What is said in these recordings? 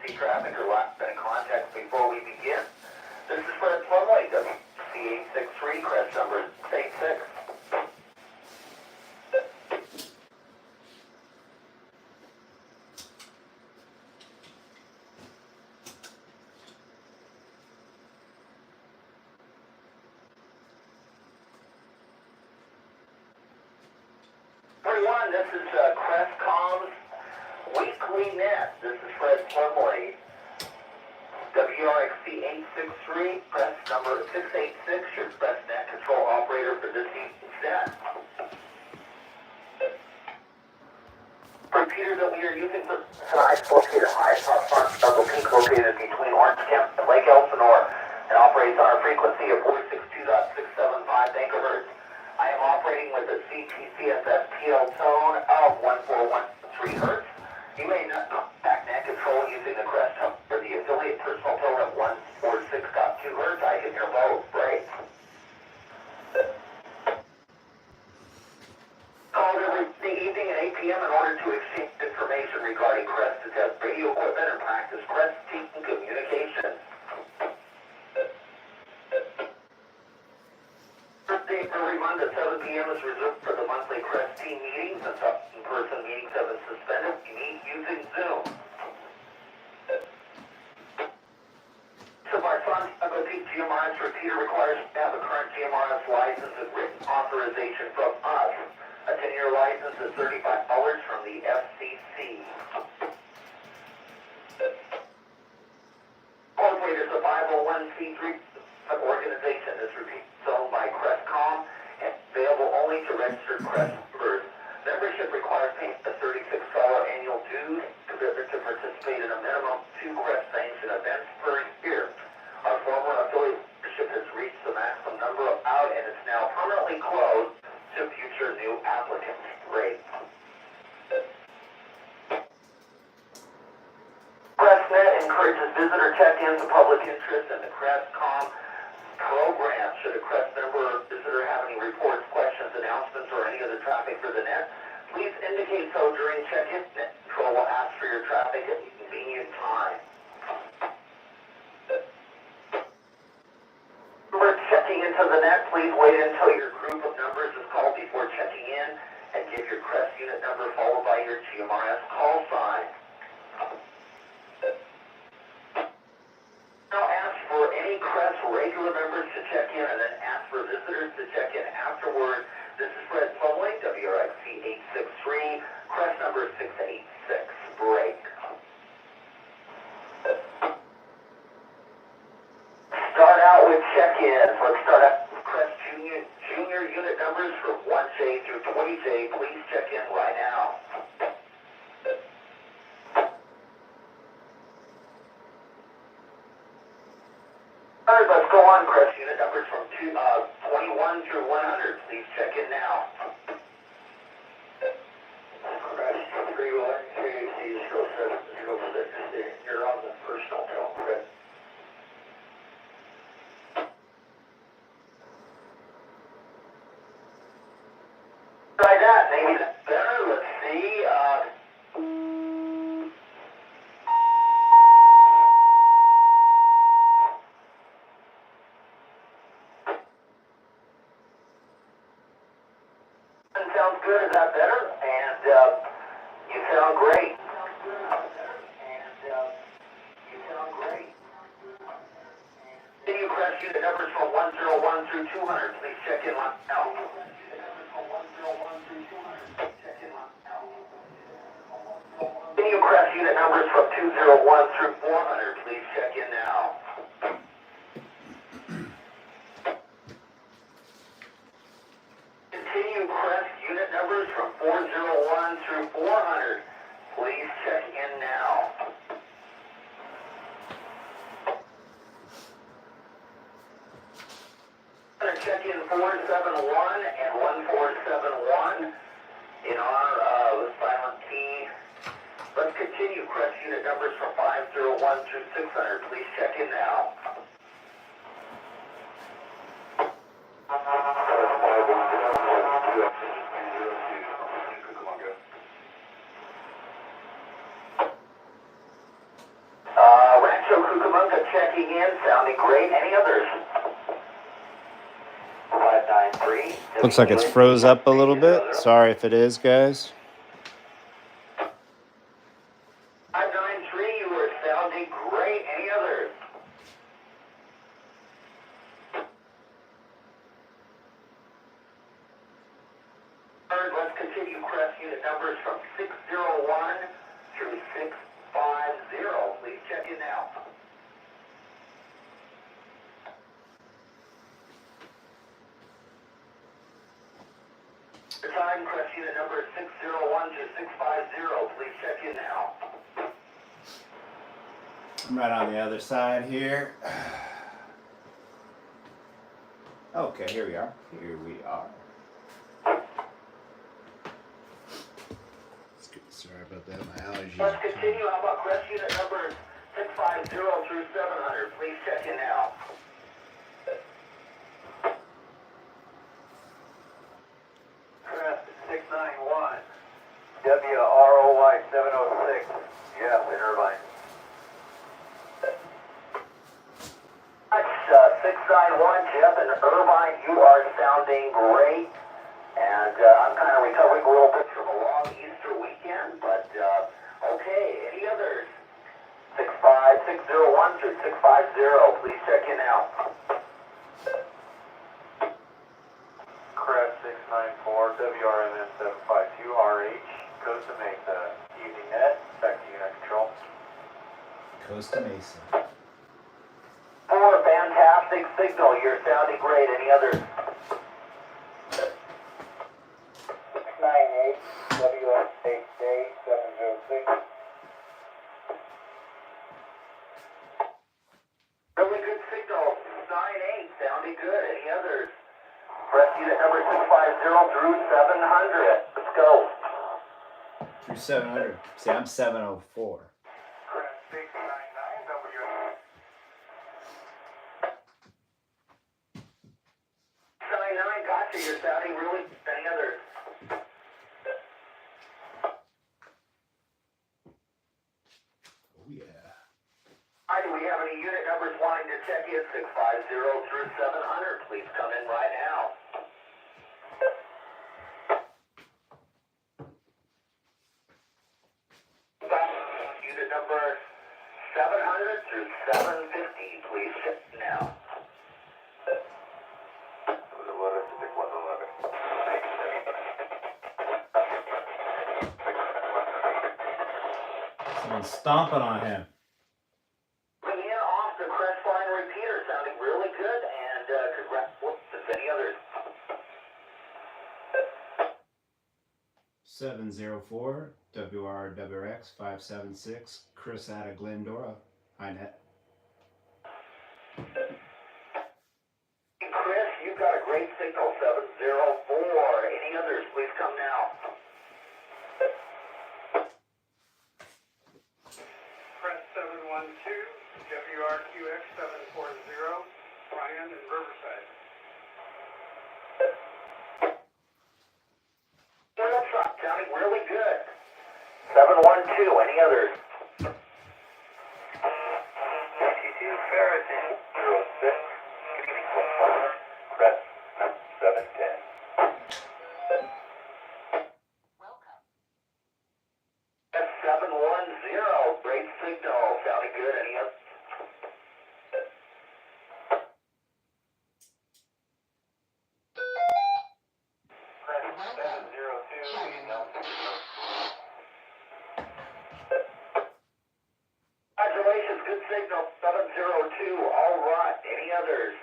emergency traffic or last minute contact before we begin. This is Fred Plumley, WC863, crest number 86. Everyone, this is Crestcom's Weekly Net. This is Fred Plumley. WRXC863, crest number 686, your best net control operator for this evening's net. Repeater that we are using for tonight's located high top front of the peak located between Orange County and Lake Elsinore and operates on a frequency of 462.675 megahertz. I am operating with a CTCSS TL tone of 1413 hertz. You may not contact net control using the crest tone or the affiliate personal tone of 146.2 hertz. I can hear both. Great. Called every evening at 8 p.m. in order to exchange information regarding crest to test radio equipment and practice crest team communication. Thursday every month at 7 p.m. is reserved for the monthly crest team meetings, and some in-person meetings have been suspended. You meet using Zoom. So my son's GMRS repeater requires to have a current GMRS license and written authorization from us. A 10-year license is $35 from the FCC. Incorporated is a 501c3 organization. This repeat is owned by Crestcom and available only to registered Crest members. Membership requires payment of $36 annual dues, commitment to participate in a minimum 2 Crest sanctioned events per year. Our former affiliate membership has reached the maximum number out and is now permanently closed to future new applicants. Great. CrestNet encourages visitor check-ins of public interest in the Crestcom program. Should a Crest member or visitor have any reports, questions, announcements, or any other traffic for the net, please indicate so during check-in. Net Control will ask for your traffic at a convenient time. Remember, checking into the net, please wait until your group of numbers is called before checking in and give your Crest unit number followed by your GMRS call sign. Now ask for any Crest regular members to check in and then ask for visitors to check in afterward. This is Fred Plumley, WRXC863, Crest number 686. Break. Start out with check-ins. Let's start out with Crest Junior unit numbers from 1J through 20J. Please check in right now. Alright, let's go on. Crest unit numbers from 21 through 100. Please check in now. Crest 31KC0706. You're on the personal tone, Chris. Try that. Maybe that's better. Let's see. Sounds good. Is that better? And you sound great. Continue Crest unit numbers from 101 through 200. Please check in now. Continue Crest unit numbers from 201 through 400. Please check in now. Continue Crest unit numbers from 401 through 400. Please check in now. I'm going to check in 471 and 1471 in our silent key. Let's continue Crest unit numbers from 501 through 600. Please check in now. checking in, sounding great. Any others? 593. Looks like it's froze up a little bit. Sorry if it is, guys. 593, you are sounding great. Any others? Let's continue crest unit numbers from 601 through 650. Please check in now. Time crest unit number 601 through 650. Please check in now. I'm right on the other side here. Okay, here we are. Here we are. Sorry about that. My allergies. Let's continue. How about crest unit number 650 through 700? Please check in now. Crest 691. WROY 706. Yes, in Irvine. That's 691, Jeff in Irvine. You are sounding great. And I'm kind of recovering a little bit from a long Easter weekend, but okay. Any others? 65601 through 650. Please check in now. Crest 694, WRMN 752, RH, Costa Mesa, evening net, back to unit control. Costa Mesa. 4, fantastic signal. You're sounding great. Any others? 698, WS8J 706. Really good signal. 98, sounding good. Any others? Press unit number 650 through 700. Let's go. Through 700. See, I'm 704. Crest 699, WS. 699, gotcha. You're sounding really good. Any others? Oh, yeah. Hi, do we have any unit numbers wanting to check in? 650 through 700. Please come in right now. Unit number 700 through 750. Please check now. Someone's stomping on him. Bring in off the crest line repeater, sounding really good, and congratulations. Any others? 704 WRWX 576 Chris out of Glendora. Hi, Net. Chris, you've got a great signal, 704. Any others? Please come now. Press 712, WRQX 740, Ryan in Riverside. Sounding really good. 712. Any others? 52 Ferritin 06. Press 710. Welcome. That's 710. Great signal. Sounding good. Any others? Congratulations, good signal, 702, all right. Any others?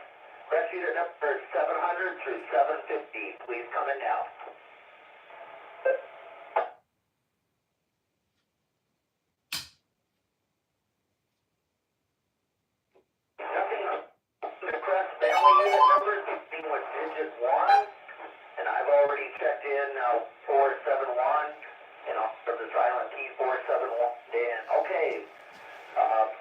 Press unit number 700 through 750. Please come in now. Nothing the crest family unit numbers, beginning with digit 1. And I've already checked in 471, and also the silent key 471. Dan, okay.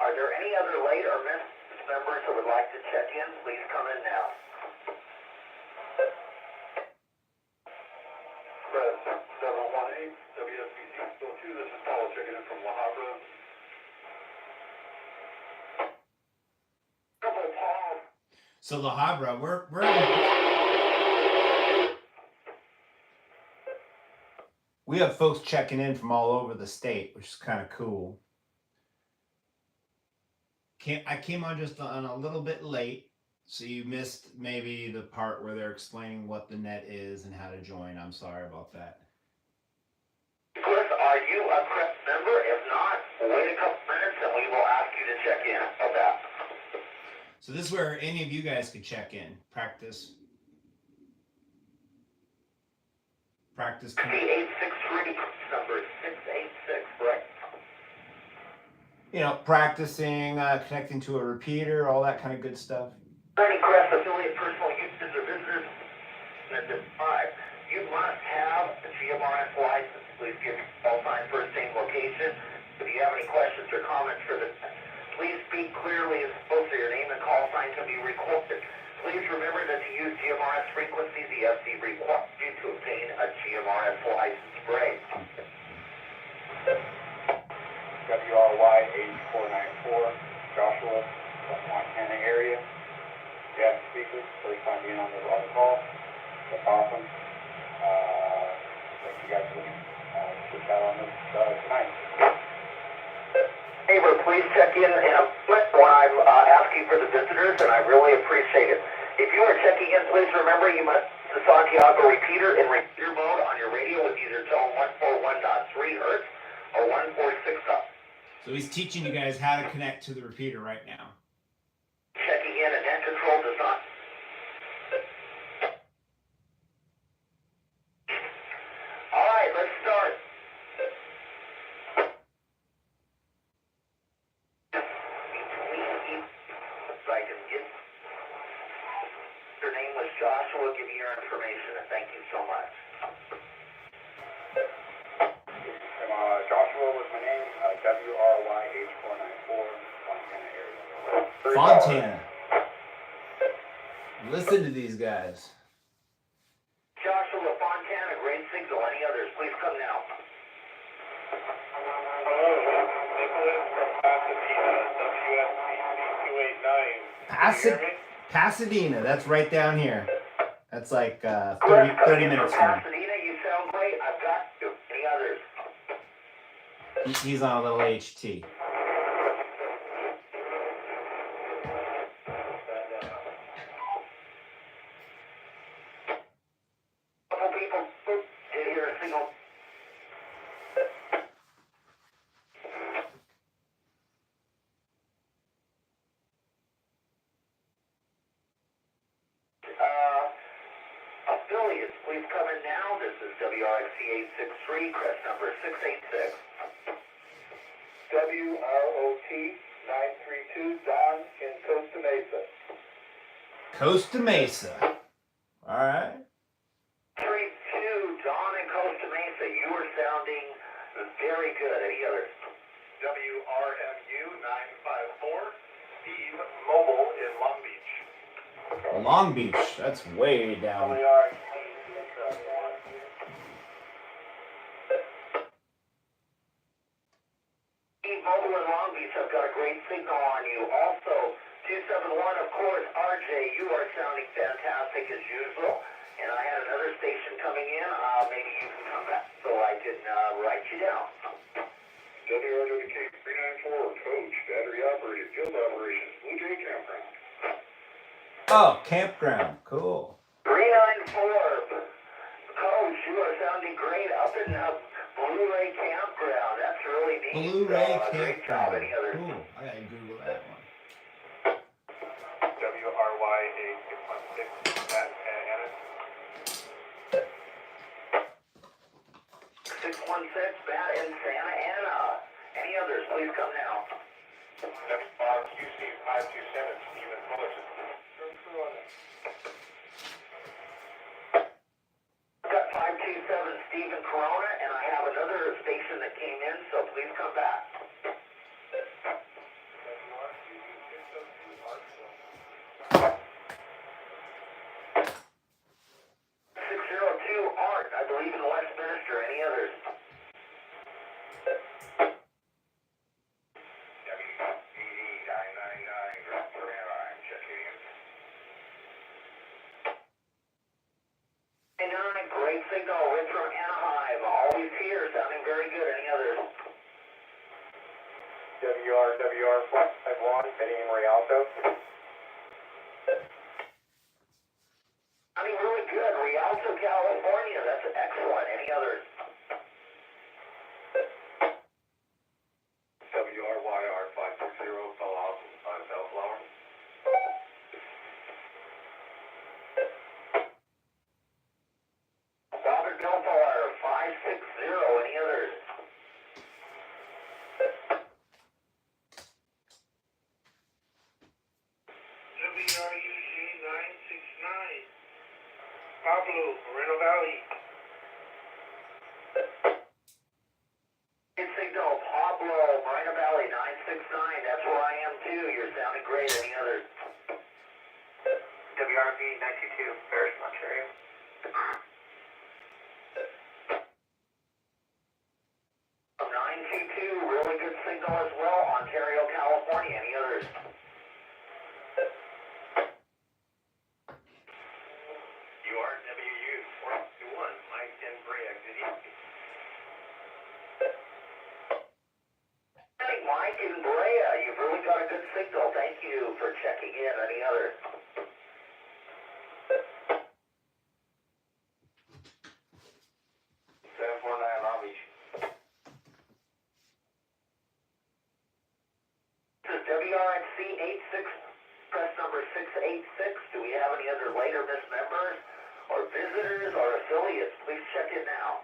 Are there any other late or missed members who would like to check in? Please come in now. Press 718, WSBC 02. This is Paul checking in from La Habra. So La Habra, we have folks checking in from all over the state, which is kind of cool. I came on just on a little bit late, so you missed maybe the part where they're explaining what the net is and how to join. I'm sorry about that. Chris, are you a CREST member? If not, wait a couple minutes and we will ask you to check in. How's that? So this is where any of you guys could check in, practice. Practice. 863, number 686, right? You know, practicing, connecting to a repeater, all that kind of good stuff. Any CREST affiliate personal users or visitors at this time, you must have a GMRS license. Please give your call sign, first name, location. If you have any questions or comments for this, please speak clearly as opposed to your name and call sign can be recorded. Please remember that to use GMRS frequency, the FC requires you to obtain a GMRS license break. WRY 8494, Joshua, Montana area. Gas speaker, first time being on the call. That's awesome. Thank you guys for put that on this tonight. Neighbor, please check in a moment when I'm asking for the visitors, and I really appreciate it. If you are checking in, please remember you must use the Santiago repeater in repeater mode on your radio with either tone 141.3 Hertz or 146. So he's teaching you guys how to connect to the repeater right now. Checking in, and net control does not. All right, let's start. If I can get your name was Joshua, give me your information, and thank you so much. Joshua was my name, WRY 8494, Montana area. Fontana. Listen to these guys. Joshua, Fontana, great signal. Any others? Please come now. Hello, Nicholas from Pasadena, WSBC 289. Pasadena, that's right down here. That's like 30 minutes from me. Pasadena, you sound great. I've got you. Any others? He's on a little HT. Couple people did hear a signal. Affiliates, please come in now. This is WRXC 863, crest number 686. WROT 932, Don in Costa Mesa. Costa Mesa. All right. 32, Don in Costa Mesa. You are sounding very good. Any others? WRMU 954, Steve Mobile in Long Beach. Long Beach. That's way down. Mobile in Long Beach, I've got a great signal on you. Also, 271, of course, RJ, you are sounding fantastic as usual. And I had another station coming in. Maybe you can come back so I can write you down. WRWK 394, Coach, battery operated, field operations, Blue Jay Campground. Oh, campground. Cool. 394, Coach, you are sounding great up in Blue Ray Campground. That's really neat. Blue Ray Great job. campground. Any others? Cool. I gotta Google that one. WRY 8616, Matt Anna. 616, Matt in Santa Ana. Any others? Please come now. WRQC 527, Stephen Fullerton. I've got 527 Stephen Corona, and I have another station that came in, so please come back. 602 Art, I believe in Westminster. Any others? WED 999, I'm checking in. Lloyd from Anaheim, always here, sounding very good. Any others? WR 551, heading Rialto. Sounding really good. Rialto, California, that's excellent. Any others? WRYR 560, Bellflower. Robert Bellflower, 560. Any others? WRUG 969. Pablo, Moreno Valley. Good signal, Pablo, Moreno Valley, 969. That's where I am too. You're sounding great. Any others? WRB 922, Paris, Ontario. 922, really good signal as well. Ontario, California. Any others? URWU 421, Mike and Brea, good evening. Hey, Mike in Brea, you've really got a good signal. Thank you for checking in. Any others? Long Beach. This is WRNC 86, press number 686. Do we have any other later missed members or visitors or affiliates? Please check in now.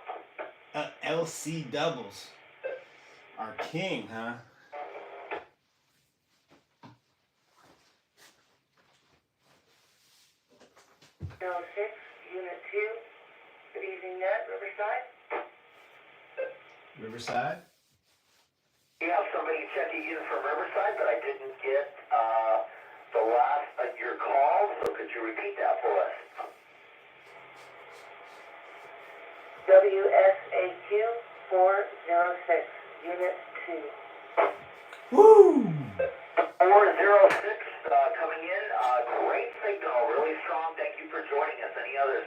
LC doubles. Our king, huh? Unit 2. Good evening, Net, Riverside. Riverside? We have somebody checking in from Riverside, but I didn't get the last of your call, so could you repeat that for us? WSAQ 406, Unit 2. Woo! 406 coming in. Great signal, really strong. Thank you for joining us. Any others?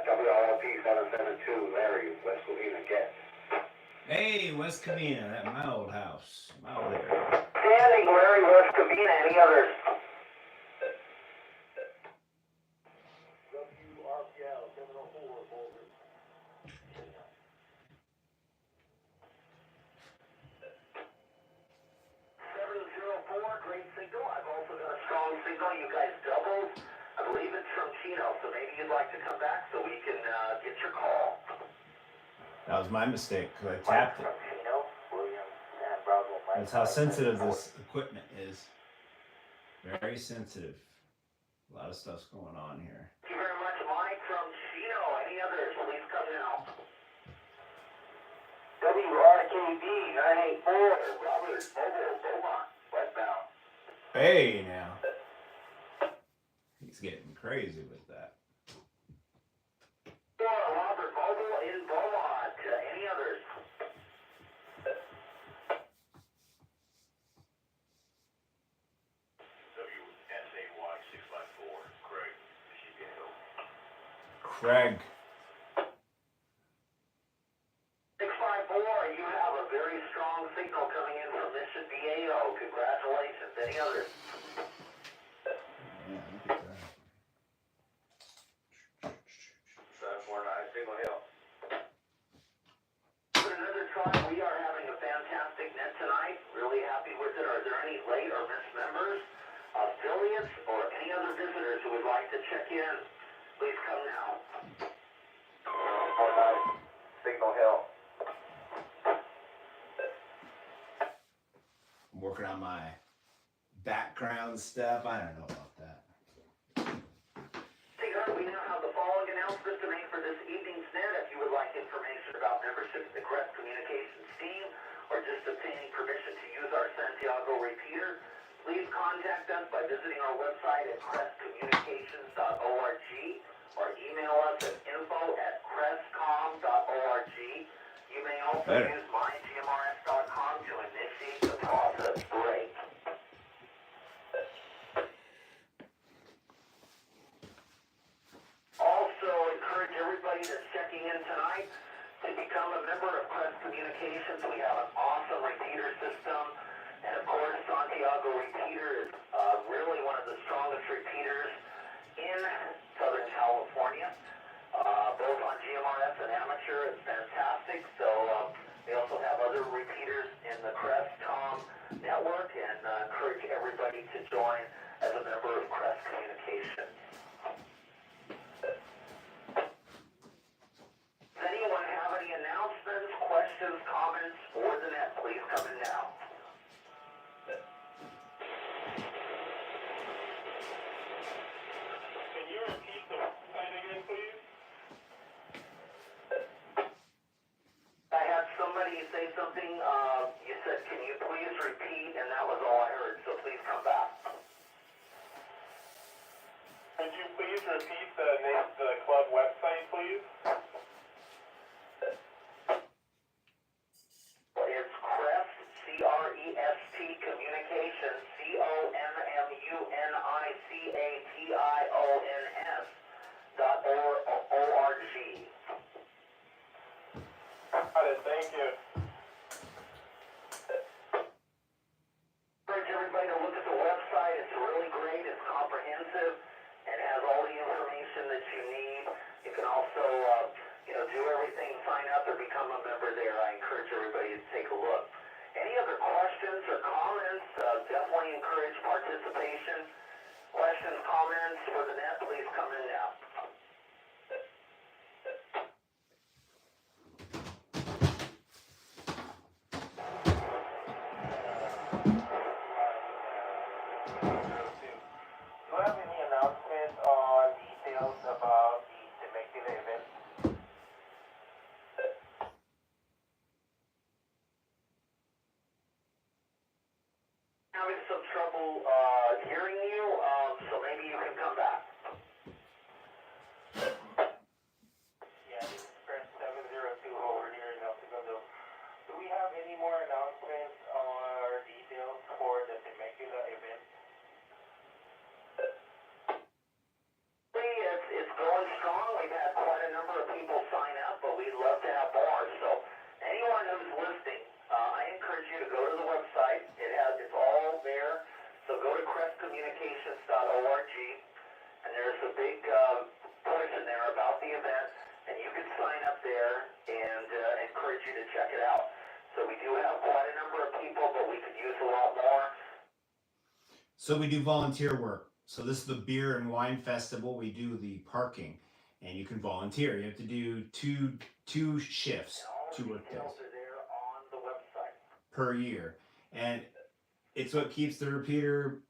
WRLP 772, Larry, West Covina, Gas. Hey, West Covina, that my old house, my old area. Standing, Larry, West Covina. Any others? WRPL 704, Boulder. 704, great signal. I've also got a strong signal. You guys doubled. I believe it's from Chino, so maybe you'd like to come back so we can get your call. That was my mistake because I tapped it. Chino, William, and Bravo, Mike. That's how sensitive this equipment is. Very sensitive. A lot of stuff's going on here. Thank you very much, Mike from Chino. Any others? Please come now. WRKB 984, Robert, Mobile, Beaumont, westbound. Hey, now. He's getting crazy with that. Robert, Mobile in Beaumont. Any others? WSAY 654, Craig, Michigan. Craig. 654, you have a very strong signal coming in from Mission Viejo. Congratulations. Any others? Yeah, look at that. 749, Signal Hill. Give it another try. We are having a fantastic net tonight. Really happy with it. Are there any late or missed members, affiliates, or any other visitors who would like to check in? Please come now. 49, Signal Hill. I'm working on my background stuff. I don't know about that. Hey, we now have the following announcement to make for this evening's net. If you would like information about membership in the Crest Communications team or just obtaining permission to use our Santiago repeater, please contact us by visiting our website at crestcommunications.org or email us at info@crestcom.org. You may also Better. use mygmrs.com to initiate the process break. member of Crest Communications, we have an awesome repeater system. And of course, Santiago Repeater is really one of the strongest repeaters in Southern California. Both on GMRS and amateur, it's fantastic. So we also have other repeaters in the Crest Com network, and encourage everybody to join as a member of Crest Communications. Does anyone have any announcements, questions, comments for the net? Please come in now. Can you repeat the website again, please? I had somebody say something, you said, can you please repeat, and that was all I heard, so please come back. Could you please repeat the name of the club website, please? It's Crest, C-R-E-S-T, Communications, C-O-M-M-U-N-I-C-A-T-I-O-N-S .org. Got it, thank you. Encourage everybody to look at the website. It's really great. It's comprehensive and has all the information that you need. You can also, do everything, sign up or become a member there. I encourage everybody to take a look. Any other questions or comments? Definitely encourage participation. Questions, comments for the net, please come in now. Do you have any announcements or details about the Temecula event? Having some trouble hearing you, so maybe you can come back. Yeah, this is Chris 702 over here in El Segundo. Do we have any more announcements or details for the Temecula event? It's going strong. We've had quite a number of people sign up, but we'd love to have more. So anyone who's listening, I encourage you to go to the website. It's all there. So go to crestcommunications.org, and there's a big push in there about the event, and you can sign up there, and encourage you to check it out. So we do have quite a number of people, but we could use a lot more. So we do volunteer work. So this is the beer and wine festival. We do the parking, and you can volunteer. You have to do two shifts, And 2 all the work days details are there on the website. per year, and it's what keeps the repeater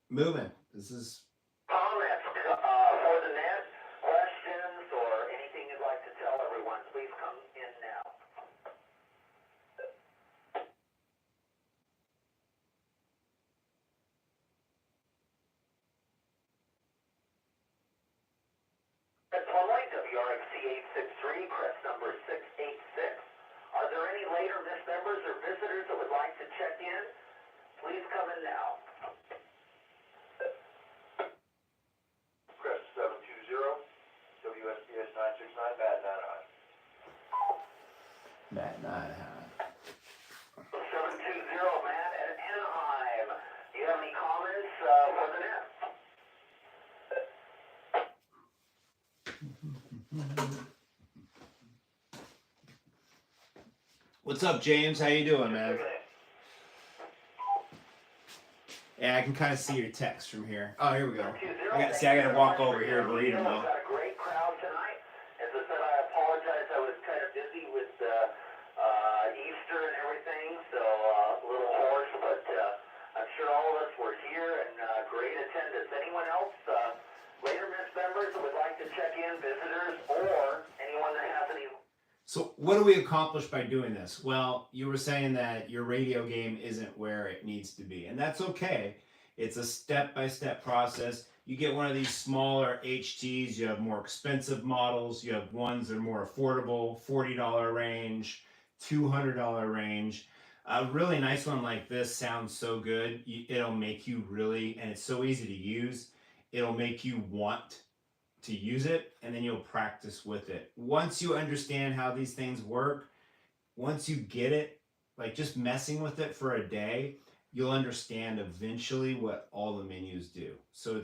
moving. This is Comments for the net, questions, or anything you'd like to tell everyone, please come in now. That's Plumley, WRXC 863, crest number 686. Are there any later missed members or visitors that would like to check in? Please come in now. Chris 720, WSPS 969, Bad Anaheim. Matt and I. 720, Matt at Anaheim. Do you have any comments for the net? What's up, James? How you doing, man? Yeah, I can kind of see your text from here. Oh, here we go. I gotta walk over here to read them though. We've got a great crowd tonight. As I said, I apologize. I was kind of busy with Easter and everything, so a little hoarse, but I'm sure all of us were here and great attendance. Anyone else, later missed members that would like to check in, visitors, or anyone that has any... So what do we accomplish by doing this? Well, you were saying that your radio game isn't where it needs to be, and that's okay. It's a step-by-step process. You get one of these smaller HTs, you have more expensive models, you have ones that are more affordable, $40 range, $200 range. A really nice one like this sounds so good. It'll make you really, and it's so easy to use, it'll make you want to use it, and then you'll practice with it. Once you understand how these things work, once you get it, like just messing with it for a day, you'll understand eventually what all the menus do. So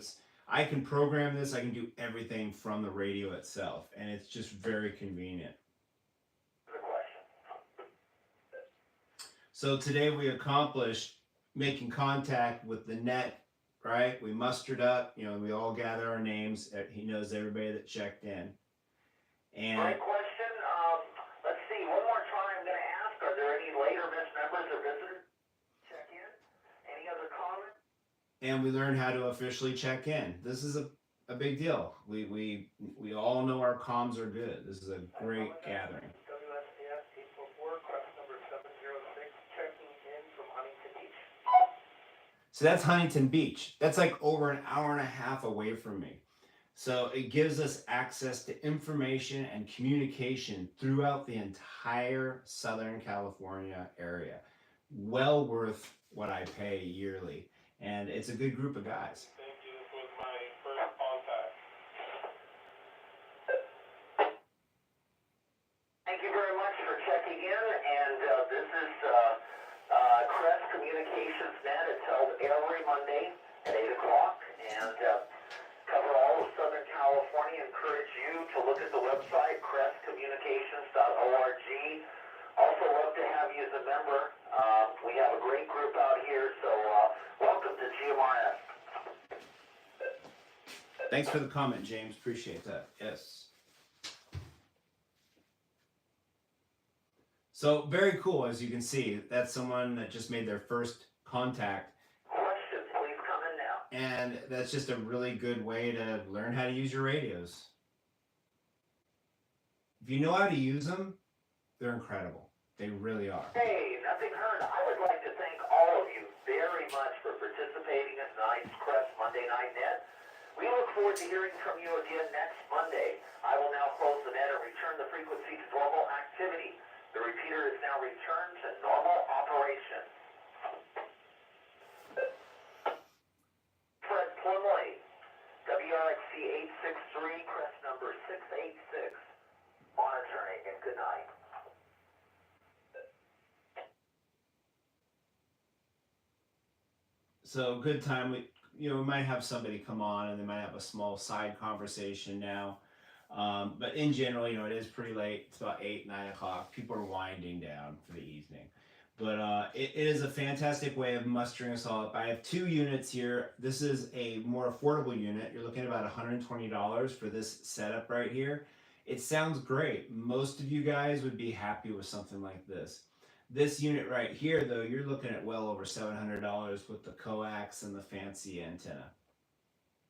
I can program this, I can do everything from the radio itself, and it's just very convenient. Good question. So today we accomplished making contact with the net, right? We mustered up, we all gather our names. He knows everybody that checked in. And Great question. Let's see, one more time I'm going to ask, are there any late or missed members or visitors? Check in. Any other comments? and we learn how to officially check in. This is a big deal. We all know our comms are good. This is a great gathering. WSDS 844, crest number 706, checking in from Huntington Beach. So that's Huntington Beach. That's like over an hour and a half away from me. So it gives us access to information and communication throughout the entire Southern California area. Well worth what I pay yearly. And it's a good group of guys. Thank you. This was my first contact. Thank you very much for checking in, and this is Crest Communications Net. It's held every Monday at 8 o'clock, and cover all of Southern California. Encourage you to look at the website, crestcommunications.org. Also love to have you as a member. We have a great group out here, so welcome to GMRS. Thanks for the comment, James. Appreciate that. Yes. So very cool, as you can see. That's someone that just made their first contact. Questions, please come in now. And that's just a really good way to learn how to use your radios. If you know how to use them, they're incredible. They really are. Hey, nothing heard. I would like to thank all of you very much for participating in tonight's Crest Monday Night Net. We look forward to hearing from you again next Monday. I will now close the net and return the frequency to normal activity. The repeater is now returned to normal operation. Fred Plumley, WRXC 863, Crest number 686, monitoring, and good night. So good time. We might have somebody come on and they might have a small side conversation now. But in general, it is pretty late. It's about 8, 9 o'clock. People are winding down for the evening. But it is a fantastic way of mustering us all up. I have 2 units here. This is a more affordable unit. You're looking at about $120 for this setup right here. It sounds great. Most of you guys would be happy with something like this. This unit right here, though, you're looking at well over $700 with the coax and the fancy antenna.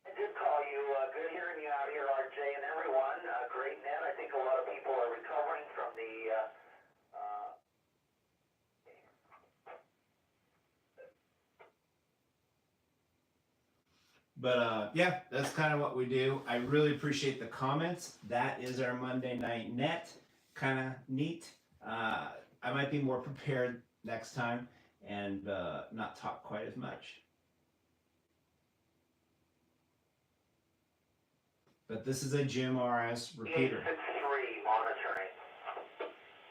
I did call you. Good hearing you out here, RJ, and everyone. Great net. I think a lot of people are recovering from the... But yeah, that's kind of what we do. I really appreciate the comments. That is our Monday Night Net. Kind of neat. I might be more prepared next time and not talk quite as much. But this is a GMRS repeater. 863 monitoring.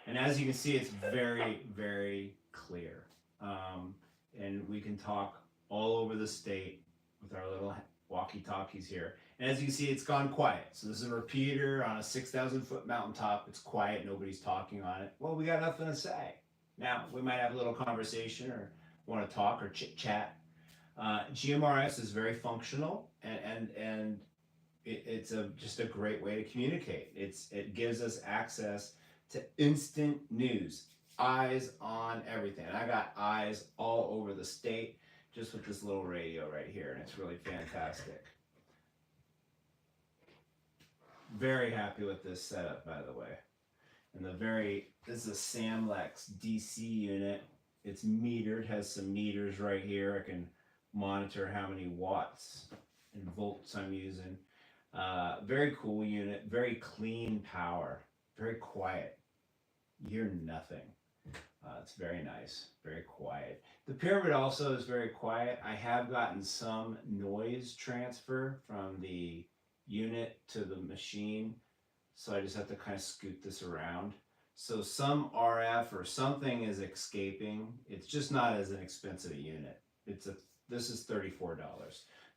And as you can see, it's very, very clear. And we can talk all over the state with our little walkie-talkies here. And as you can see, it's gone quiet. So this is a repeater on a 6,000-foot mountaintop. It's quiet. Nobody's talking on it. Well, we got nothing to say. Now, we might have a little conversation or want to talk or chit-chat. GMRS is very functional, and it's just a great way to communicate. It gives us access to instant news, eyes on everything. And I got eyes all over the state just with this little radio right here, and it's really fantastic. Very happy with this setup, by the way. And this is a Samlex DC unit. It's metered, has some meters right here. I can monitor how many watts and volts I'm using. Very cool unit, very clean power, very quiet. You hear nothing. It's very nice, very quiet. The Pyramid also is very quiet. I have gotten some noise transfer from the unit to the machine, so I just have to kind of scoot this around So some RF or something is escaping. It's just not as inexpensive a unit. This is $34.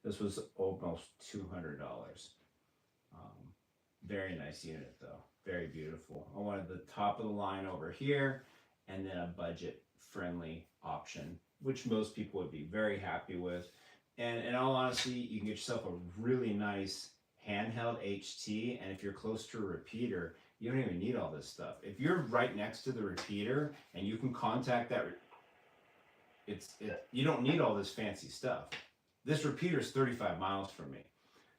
This was almost $200. Very nice unit though. Very beautiful. I wanted the top of the line over here and then a budget friendly option, which most people would be very happy with. And in all honesty, you can get yourself a really nice handheld HT. And if you're close to a repeater, you don't even need all this stuff. If you're right next to the repeater and you can contact that, you don't need all this fancy stuff. This repeater is 35 miles from me.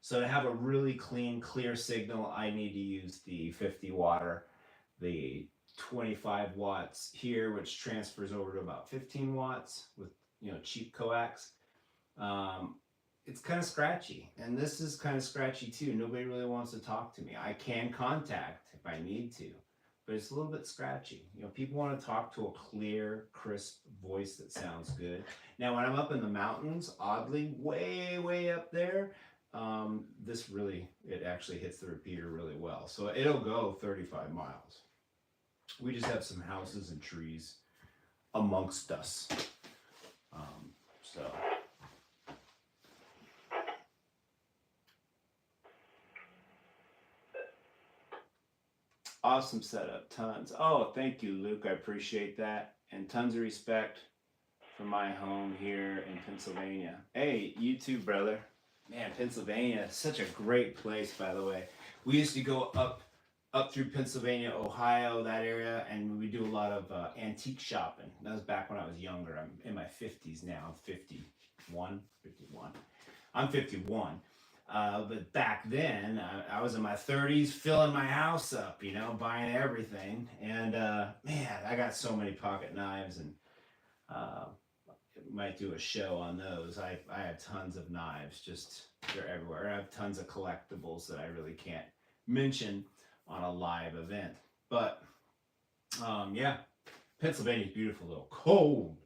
So to have a really clean, clear signal, I need to use the 50 watt, the 25 watts here, which transfers over to about 15 watts with, cheap coax. It's kind of scratchy, and this is kind of scratchy too. Nobody really wants to talk to me. I can contact if I need to, but it's a little bit scratchy. People want to talk to a clear, crisp voice that sounds good. Now, when I'm up in the mountains, oddly, way, way up there, it actually hits the repeater really well. So it'll go 35 miles. We just have some houses and trees amongst us. So. Awesome setup, tons. Oh, thank you, Luke. I appreciate that. And tons of respect for my home here in Pennsylvania. Hey, you too, brother. Man, Pennsylvania is such a great place, by the way. We used to go up through Pennsylvania, Ohio, that area, and we do a lot of antique shopping. That was back when I was younger. I'm in my 50s now. I'm 51. I'm 51. But back then, I was in my 30s, filling my house up, buying everything. And man, I got so many pocket knives, and might do a show on those. I have tons of knives, they're everywhere. I have tons of collectibles that I really can't mention on a live event. But yeah, Pennsylvania's beautiful though. Cold.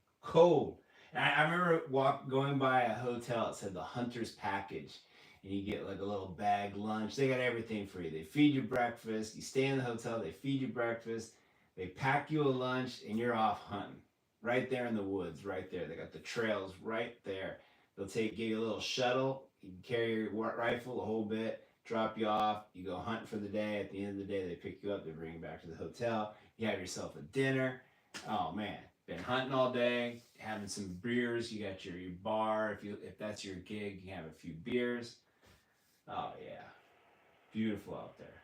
And I remember going by a hotel. It said the Hunter's Package. And you get like a little bag lunch. They got everything for you. They feed you breakfast. You stay in the hotel. They feed you breakfast. They pack you a lunch, and you're off hunting. Right there in the woods, right there. They got the trails right there. They'll give you a little shuttle. You can carry your rifle the whole bit, drop you off. You go hunting for the day. At the end of the day, they pick you up. They bring you back to the hotel. You have yourself a dinner. Oh, man. Been hunting all day, having some beers. You got your bar. If that's your gig, you have a few beers. Oh, yeah. Beautiful out there.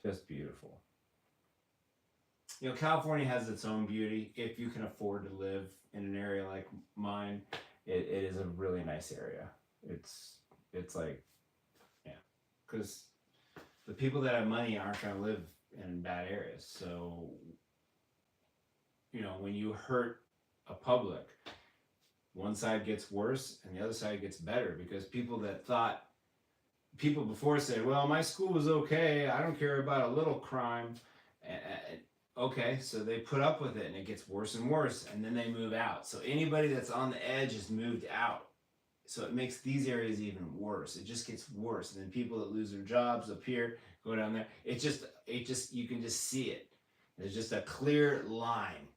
Just beautiful. California has its own beauty. If you can afford to live in an area like mine, it is a really nice area. It's like, yeah, because the people that have money aren't going to live in bad areas. So, when you hurt a public, one side gets worse and the other side gets better, because people before said, well, my school was okay. I don't care about a little crime. Okay, so they put up with it, and it gets worse and worse, and then they move out. So anybody that's on the edge is moved out. So it makes these areas even worse. It just gets worse. And then people that lose their jobs up here go down there. You can just see it. There's just a clear line.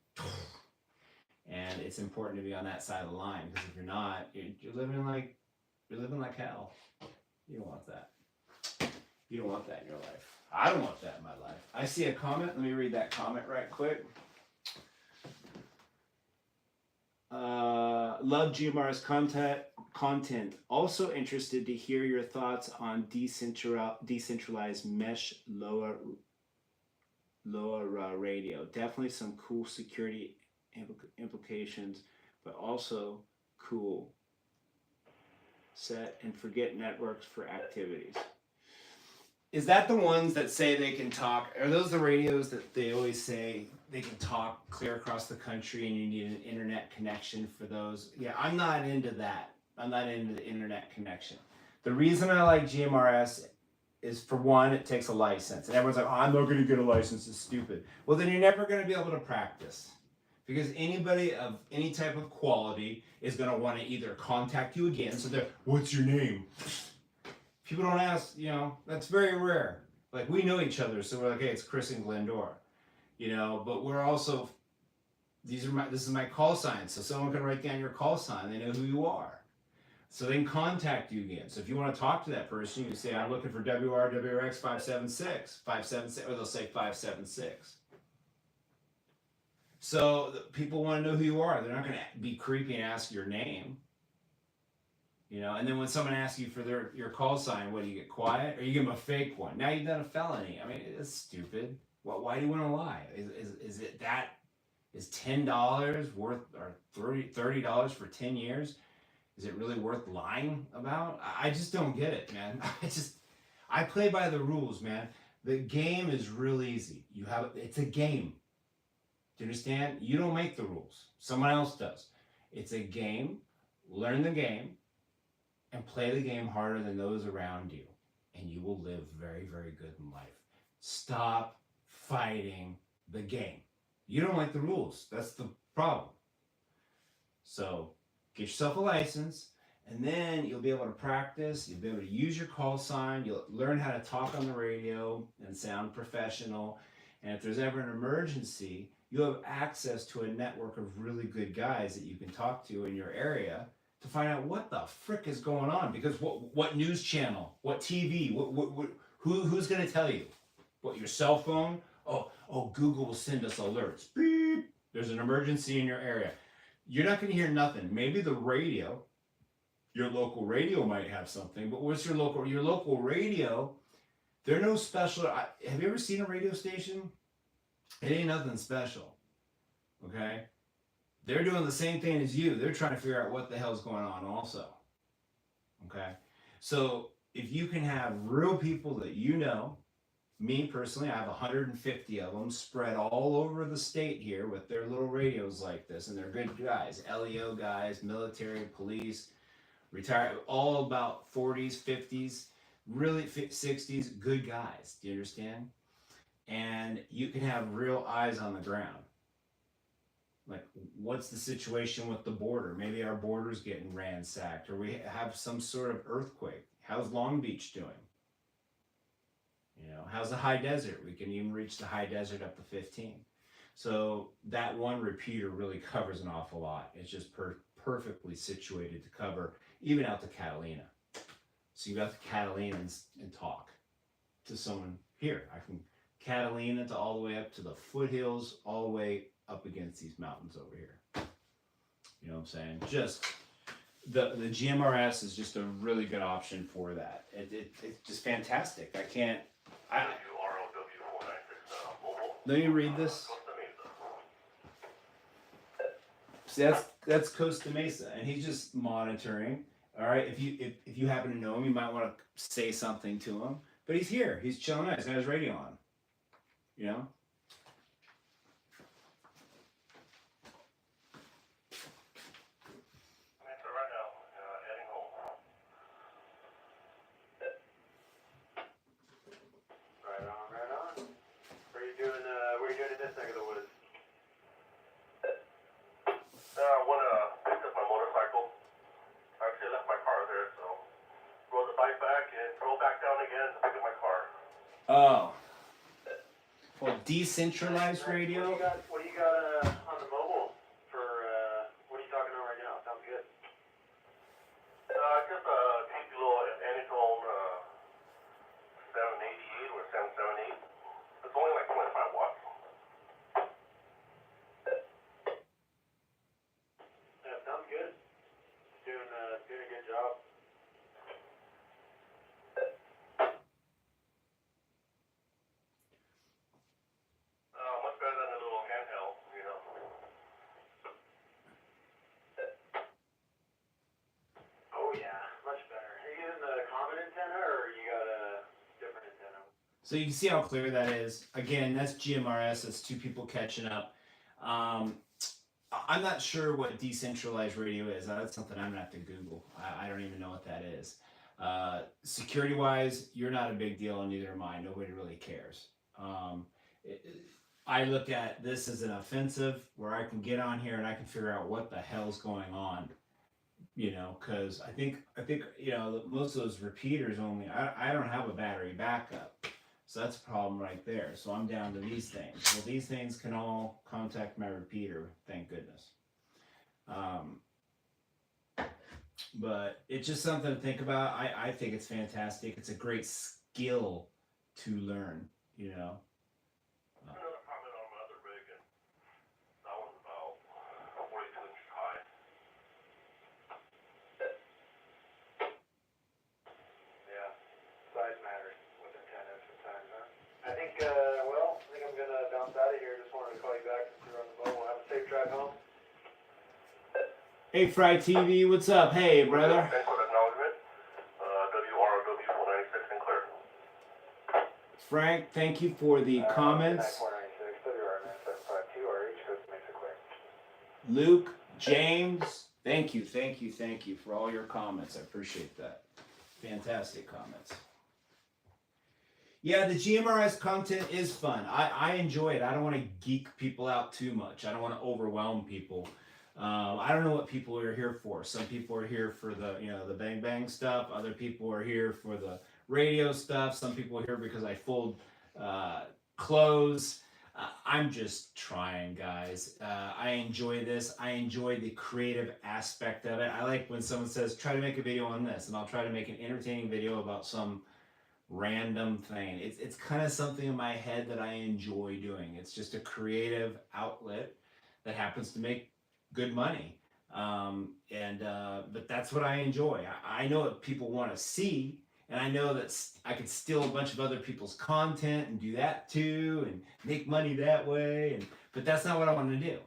And it's important to be on that side of the line, because if you're not, you're living like hell. You don't want that. You don't want that in your life. I don't want that in my life. I see a comment. Let me read that comment right quick. Love GMRS content. Also interested to hear your thoughts on decentralized mesh LoRa radio. Definitely some cool security implications, but also cool. Set and forget networks for activities. Is that the ones that say they can talk? Are those the radios that they always say they can talk clear across the country and you need an internet connection for those? Yeah, I'm not into that. I'm not into the internet connection. The reason I like GMRS is, for one, it takes a license. And everyone's like, oh, I'm not going to get a license. It's stupid. Well, then you're never going to be able to practice. Because anybody of any type of quality is going to want to either contact you again. So they're, what's your name? People don't ask, that's very rare. Like, we know each other, so we're like, hey, it's Chris and Glendora. you know, but we're also, this is my call sign. So someone can write down your call sign. They know who you are. So they can contact you again. So if you want to talk to that person, you can say, I'm looking for WRWX 576, or they'll say 576. So people want to know who you are. They're not going to be creepy and ask your name. You know, and then when someone asks you for your call sign, what do you get, quiet? Or you give them a fake one? Now you've done a felony. I mean, it's stupid. Why do you want to lie? Is it that, is $10 worth, or $30 for 10 years? Is it really worth lying about? I just don't get it, man. I play by the rules, man. The game is real easy. It's a game. Do you understand? You don't make the rules. Someone else does. It's a game. Learn the game and play the game harder than those around you, and you will live very, very good in life. Stop fighting the game. You don't like the rules. That's the problem. So get yourself a license, and then you'll be able to practice. You'll be able to use your call sign. You'll learn how to talk on the radio and sound professional. And if there's ever an emergency, you'll have access to a network of really good guys that you can talk to in your area to find out what the frick is going on. Because what news channel, what TV, who's going to tell you? What, your cell phone? Oh, Google will send us alerts. Beep. There's an emergency in your area. You're not going to hear nothing. Maybe the radio, your local radio might have something, but what's your local radio? They're no special. Have you ever seen a radio station? It ain't nothing special. Okay? They're doing the same thing as you. They're trying to figure out what the hell's going on also. Okay? So if you can have real people that you know, me personally, I have 150 of them spread all over the state here with their little radios like this, and they're good guys, LEO guys, military, police, retired, all about 40s, 50s, really 60s, good guys. Do you understand? And you can have real eyes on the ground. Like, what's the situation with the border? Maybe our border's getting ransacked, or we have some sort of earthquake. How's Long Beach doing? You know, how's the high desert? We can even reach the high desert up to 15. So that one repeater really covers an awful lot. It's just perfectly situated to cover even out to Catalina. So you got to Catalina and talk to someone here. I can Catalina to all the way up to the foothills, all the way up against these mountains over here. You know what I'm saying? Just the GMRS is just a really good option for that. It's just fantastic. Let me read this. See, that's Costa Mesa, and he's just monitoring. All right, if you happen to know him, you might want to say something to him. But he's here. He's chilling out. He's got his radio on. You know. Oh. Well, decentralized radio. What do you got on the mobile for, what are you talking on right now? Sounds good. Just a cheap little Anytone 788 or 778. It's only like 25 watts. Yeah, sounds good. Doing a good job. Much better than the little handheld, you know. Oh yeah, much better. Are you using the common antenna or you got a different antenna? So you can see how clear that is. Again, that's GMRS. That's two people catching up. I'm not sure what decentralized radio is. That's something I'm gonna have to Google. I don't even know what that is. Security-wise, you're not a big deal, and neither am I. Nobody really cares. I look at this as an offensive where I can get on here and I can figure out what the hell's going on. You know, because I think you know most of those repeaters only. I don't have a battery backup, So that's a problem right there. So I'm down to these things. Well, these things can all contact my repeater, thank goodness. But it's just something to think about. I think it's fantastic. It's a great skill to learn, you know. Another comment on my other rig, and that one's about 42 inches high. Yeah, size matters with antennas sometimes, huh? I think I'm gonna bounce out of here. Just wanted to call you back since you're on the mobile. Have a safe drive home. Hey, Fry TV, what's up? Hey, brother. Thanks for the acknowledgement. WROW 496 Sinclair. Frank, thank you for the comments. 496, WR9752, RH, code Mesa Clear. Luke, James, thank you for all your comments. I appreciate that. Fantastic comments. Yeah, the GMRS content is fun. I enjoy it. I don't want to geek people out too much. I don't want to overwhelm people. I don't know what people are here for. Some people are here for the the bang bang stuff. Other people are here for the radio stuff. Some people are here because I fold clothes. I'm just trying, guys. I enjoy this. I enjoy the creative aspect of it. I like when someone says, try to make a video on this, and I'll try to make an entertaining video about some random thing. It's kind of something in my head that I enjoy doing. It's just a creative outlet that happens to make good money. But that's what I enjoy. I know what people want to see, and I know that I could steal a bunch of other people's content and do that too and make money that way. But that's not what I want to do.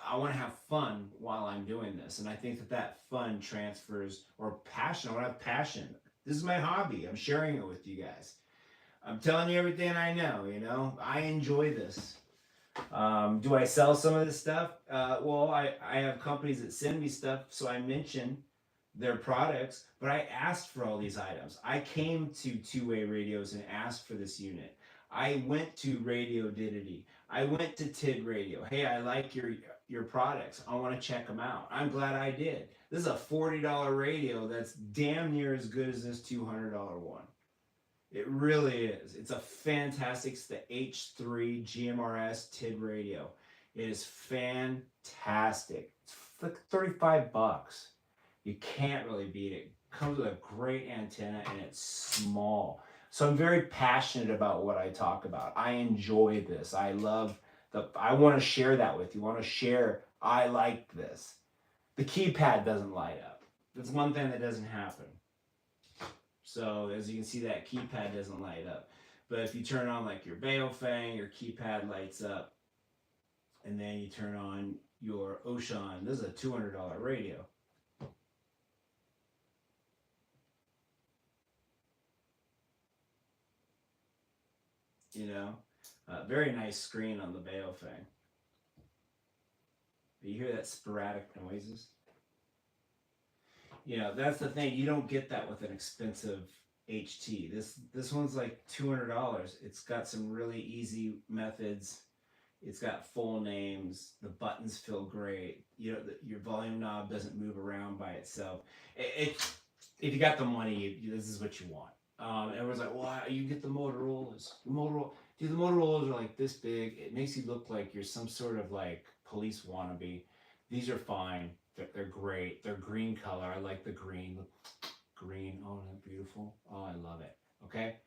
I want to have fun while I'm doing this. And I think that fun transfers, or passion. I want to have passion. This is my hobby. I'm sharing it with you guys. I'm telling you everything I know, I enjoy this. Do I sell some of this stuff? Well, I have companies that send me stuff, so I mention their products, but I asked for all these items. I came to two-way radios and asked for this unit. I went to Radio Didity. I went to TID Radio. Hey, I like your products. I want to check them out. I'm glad I did. This is a $40 radio that's damn near as good as this $200 one. It really is. It's a fantastic, it's the H3 GMRS TID radio. It is fantastic. It's like $35. You can't really beat it. It comes with a great antenna and it's small. So I'm very passionate about what I talk about. I enjoy this. I want to share that with you. I want to share, I like this. The keypad doesn't light up. That's one thing that doesn't happen. So as you can see, that keypad doesn't light up. But if you turn on like your Baofeng, your keypad lights up. And then you turn on your Wouxun. This is a $200 radio. Very nice screen on the Baofeng. But you hear that sporadic noises? That's the thing. You don't get that with an expensive HT. This one's like $200. It's got some really easy methods. It's got full names. The buttons feel great. Your volume knob doesn't move around by itself. If you got the money, this is what you want. Everyone's like, well, you get the Motorola's. The Motorola's are like this big. It makes you look like you're some sort of like police wannabe. These are fine. They're great. They're green color. I like the green. Green. Oh, isn't that beautiful? Oh, I love it. Okay.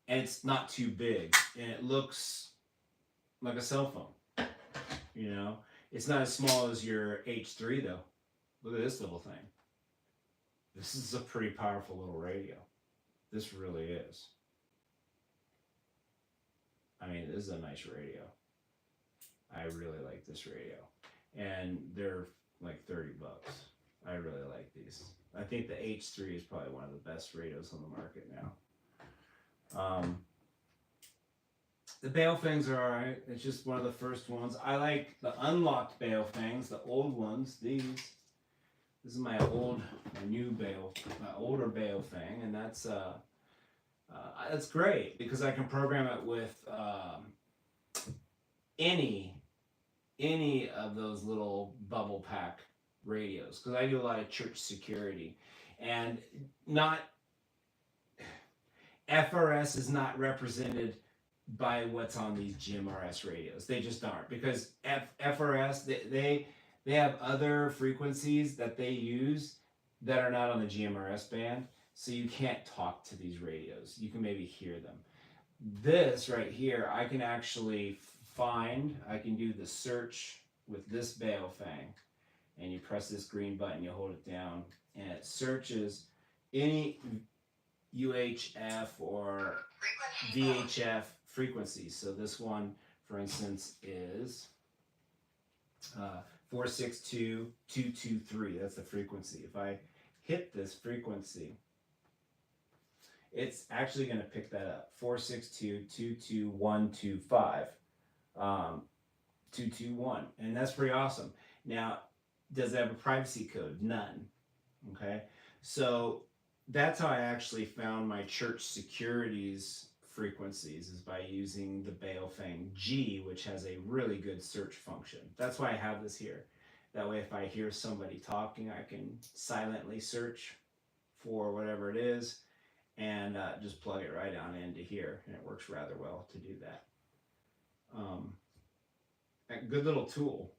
And it's not too big. And it looks like a cell phone. It's not as small as your H3 though. Look at this little thing. This is a pretty powerful little radio. This really is. I mean, this is a nice radio. I really like this radio. And they're like $30. I really like these. I think the H3 is probably one of the best radios on the market now. The Baofengs are alright. It's just one of the first ones. I like the unlocked Baofengs, the old ones. This is my older Baofeng, and that's great because I can program it with any of those little bubble pack radios, because I do a lot of church security, and FRS is not represented by what's on these GMRS radios. They just aren't, because FRS, they have other frequencies that they use that are not on the GMRS band, so you can't talk to these radios. You can maybe hear them. This right here, I can actually I can do the search with this Baofeng, and you press this green button, you hold it down, and it searches any UHF or VHF frequencies. So this one, for instance, is 462.223. That's the frequency. If I hit this frequency, it's actually going to pick that up. 462.22125. 221, and that's pretty awesome. Now, does it have a privacy code? None. Okay, so that's how I actually found my church securities frequencies, is by using the Baofeng G, which has a really good search function. That's why I have this here. That way, if I hear somebody talking, I can silently search for whatever it is and just plug it right on into here, and it works rather well to do that. A good little tool.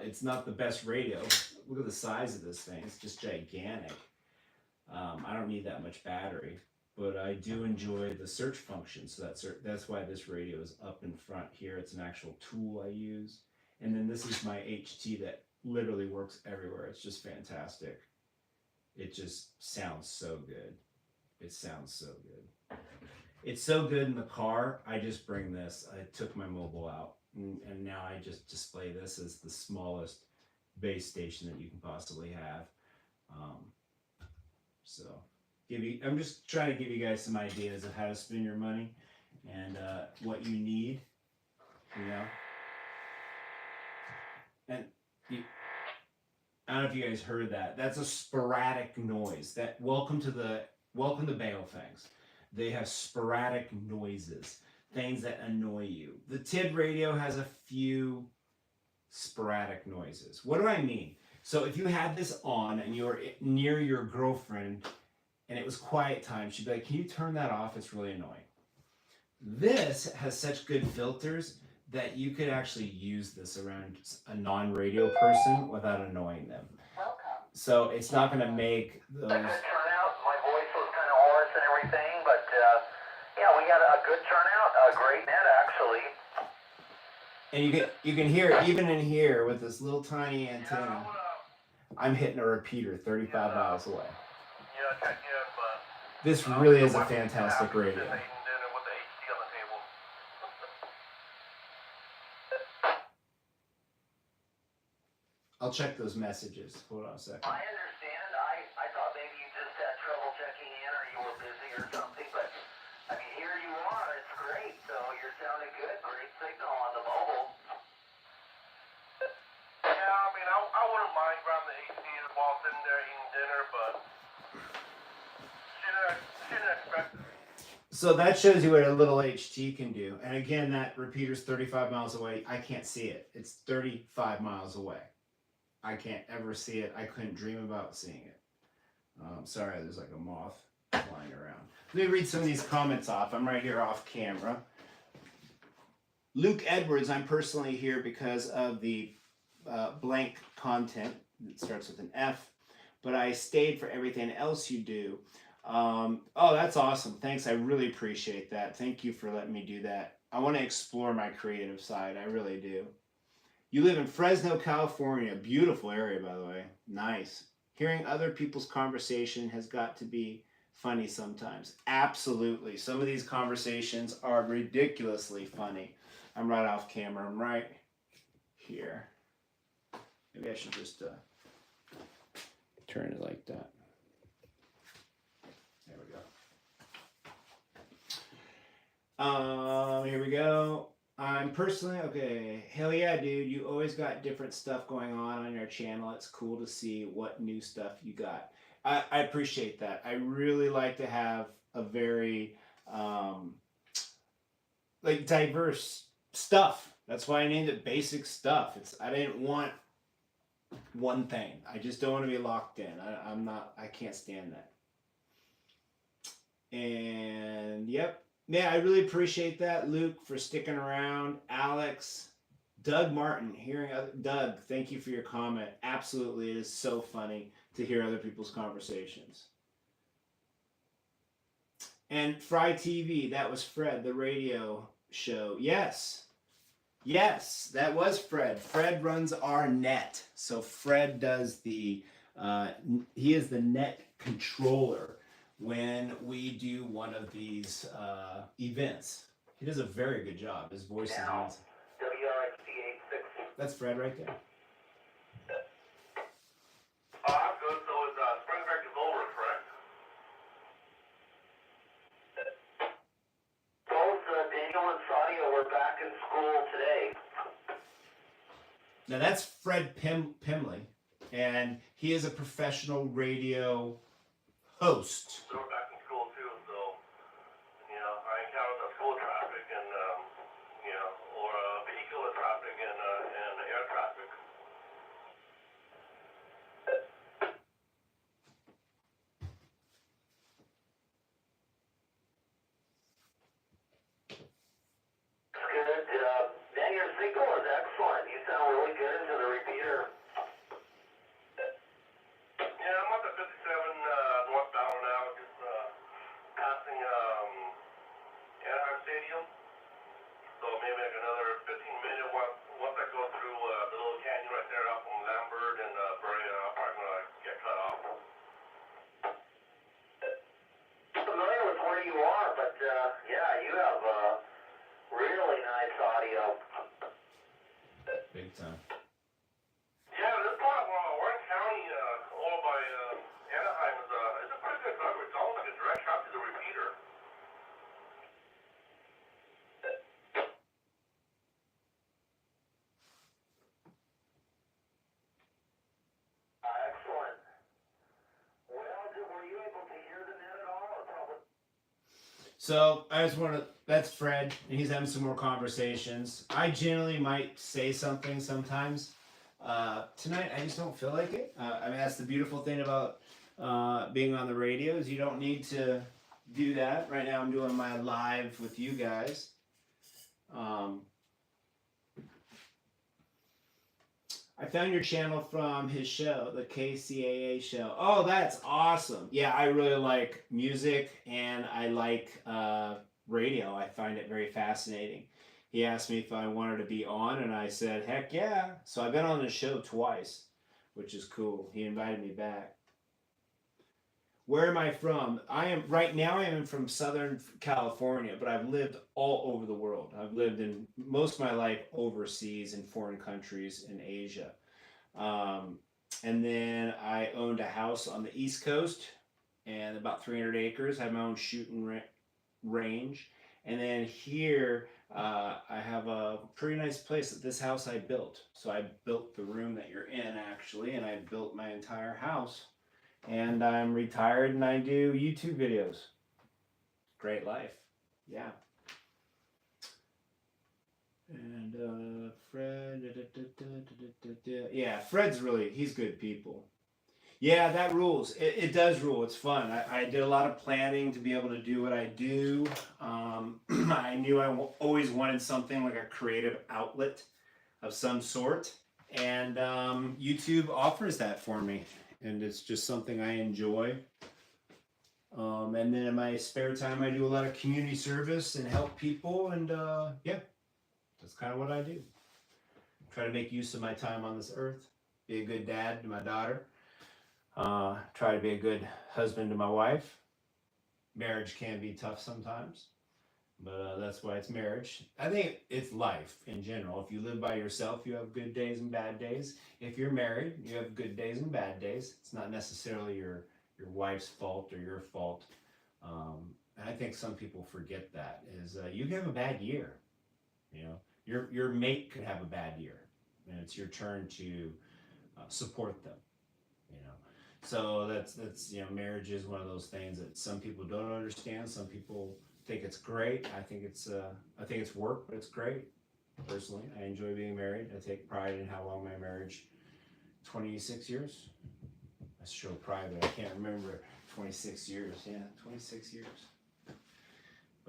It's not the best radio. Look at the size of this thing. It's just gigantic. I don't need that much battery, but I do enjoy the search function. So that's why this radio is up in front here. It's an actual tool I use. And then this is my HT that literally works everywhere. It's just fantastic. It just sounds so good. It sounds so good. It's so good in the car. I just bring this. I took my mobile out, and now I just display this as the smallest base station that you can possibly have. So I'm just trying to give you guys some ideas of how to spend your money and what you need, you know. And I don't know if you guys heard that. That's a sporadic noise. That welcome to Baofengs. They have sporadic noises, things that annoy you. The TID radio has a few sporadic noises. What do I mean? So if you had this on and you were near your girlfriend and it was quiet time, she'd be like, "Can you turn that off? It's really annoying." This has such good filters that you could actually use this around a non-radio person without annoying them. Welcome. So it's not going to make those... A good turnout. My voice was kind of hoarse and everything, but yeah, we got a good turnout. A great net, actually. And you can hear it even in here with this little tiny antenna. I'm hitting a repeater 35 miles away. Yeah, check in, but This really is a fantastic radio. dinner with the HT on the table. I'll check those messages. Hold on a second. I understand. I thought maybe you just had trouble checking in or you were busy or something, but I mean, here you are. It's great. So you're sounding good. Great signal on the mobile. Yeah, I mean, I wouldn't mind grabbing the HT while sitting there eating dinner, but shouldn't expect it. So that shows you what a little HT can do. And again, that repeater's 35 miles away. I can't see it. It's 35 miles away. I can't ever see it. I couldn't dream about seeing it. Sorry, there's like a moth flying around. Let me read some of these comments off. I'm right here off camera. Luke Edwards, I'm personally here because of the blank content. It starts with an F, but I stayed for everything else you do. Oh, that's awesome. Thanks. I really appreciate that. Thank you for letting me do that. I want to explore my creative side. I really do. You live in Fresno, California. Beautiful area, by the way. Nice. Hearing other people's conversation has got to be funny sometimes. Absolutely. Some of these conversations are ridiculously funny. I'm right off camera. I'm right here. Maybe I should just turn it like that. There we go. Here we go. I'm personally, okay, hell yeah, dude. You always got different stuff going on your channel. It's cool to see what new stuff you got. I appreciate that. I really like to have a very, like, diverse stuff. That's why I named it Basic Stuff. I didn't want one thing. I just don't want to be locked in. I can't stand that. And yep. Yeah, I really appreciate that, Luke, for sticking around. Alex, Doug Martin, Doug, thank you for your comment. Absolutely, it is so funny to hear other people's conversations. And Fry TV, that was Fred, the radio show. Yes. Yes, that was Fred. Fred runs our net. So Fred does he is the net controller when we do one of these events. He does a very good job. His voice is amazing. WRXT 86. That's Fred right there. I'm good, so is spring break is over, correct? Both Daniel and Sadia were back in school today. Now that's Fred Pimley, and he is a professional radio host. So we're back in school too, so, I encountered the school traffic and, or vehicular traffic and air traffic. Good. Dan, your signal is excellent. You sound really good into the repeater. Yeah, I'm up at 57 northbound now, just passing Anaheim Stadium. So maybe like another 15 minutes once I go through the little canyon right there up from Lambert and Brea, I'm probably gonna get cut off. Familiar with where you are, but yeah, you have really nice audio. Big time. Yeah, this part of Orange County, over by Anaheim, is a pretty good coverage. It's almost like a direct shot to the repeater. Excellent. Well, were you able to hear the net at all, or probably? So I just want to. That's Fred, and he's having some more conversations. I generally might say something sometimes. Tonight, I just don't feel like it. I mean, that's the beautiful thing about being on the radio is you don't need to do that. Right now, I'm doing my live with you guys. I found your channel from his show, the KCAA show. Oh, that's awesome. Yeah, I really like music and I like radio. I find it very fascinating. He asked me if I wanted to be on and I said, heck yeah. So I've been on his show twice, which is cool. He invited me back. Where am I from? Right now I am from Southern California, but I've lived all over the world. I've lived in most of my life overseas in foreign countries in Asia. And then I owned a house on the East Coast and about 300 acres. I have my own shooting range. And then here I have a pretty nice place. This house I built. So I built the room that you're in actually, and I built my entire house. And I'm retired and I do YouTube videos. Great life. Yeah. And Fred, yeah, he's good people. Yeah, that rules. It does rule. It's fun. I did a lot of planning to be able to do what I do. I knew I always wanted something like a creative outlet of some sort. And YouTube offers that for me. And it's just something I enjoy. And then in my spare time, I do a lot of community service and help people. And yeah, that's kind of what I do. Try to make use of my time on this earth. Be a good dad to my daughter. Try to be a good husband to my wife. Marriage can be tough sometimes. But that's why it's marriage. I think it's life in general. If you live by yourself, you have good days and bad days. If you're married, you have good days and bad days. It's not necessarily your wife's fault or your fault. And I think some people forget that is you can have a bad year. You know, your mate could have a bad year, and it's your turn to support them. You know, so that's marriage is one of those things that some people don't understand. Some people think it's great. I think it's work, but it's great. Personally, I enjoy being married. I take pride in how long my marriage, 26 years. I show pride, but I can't remember 26 years. Yeah, 26 years.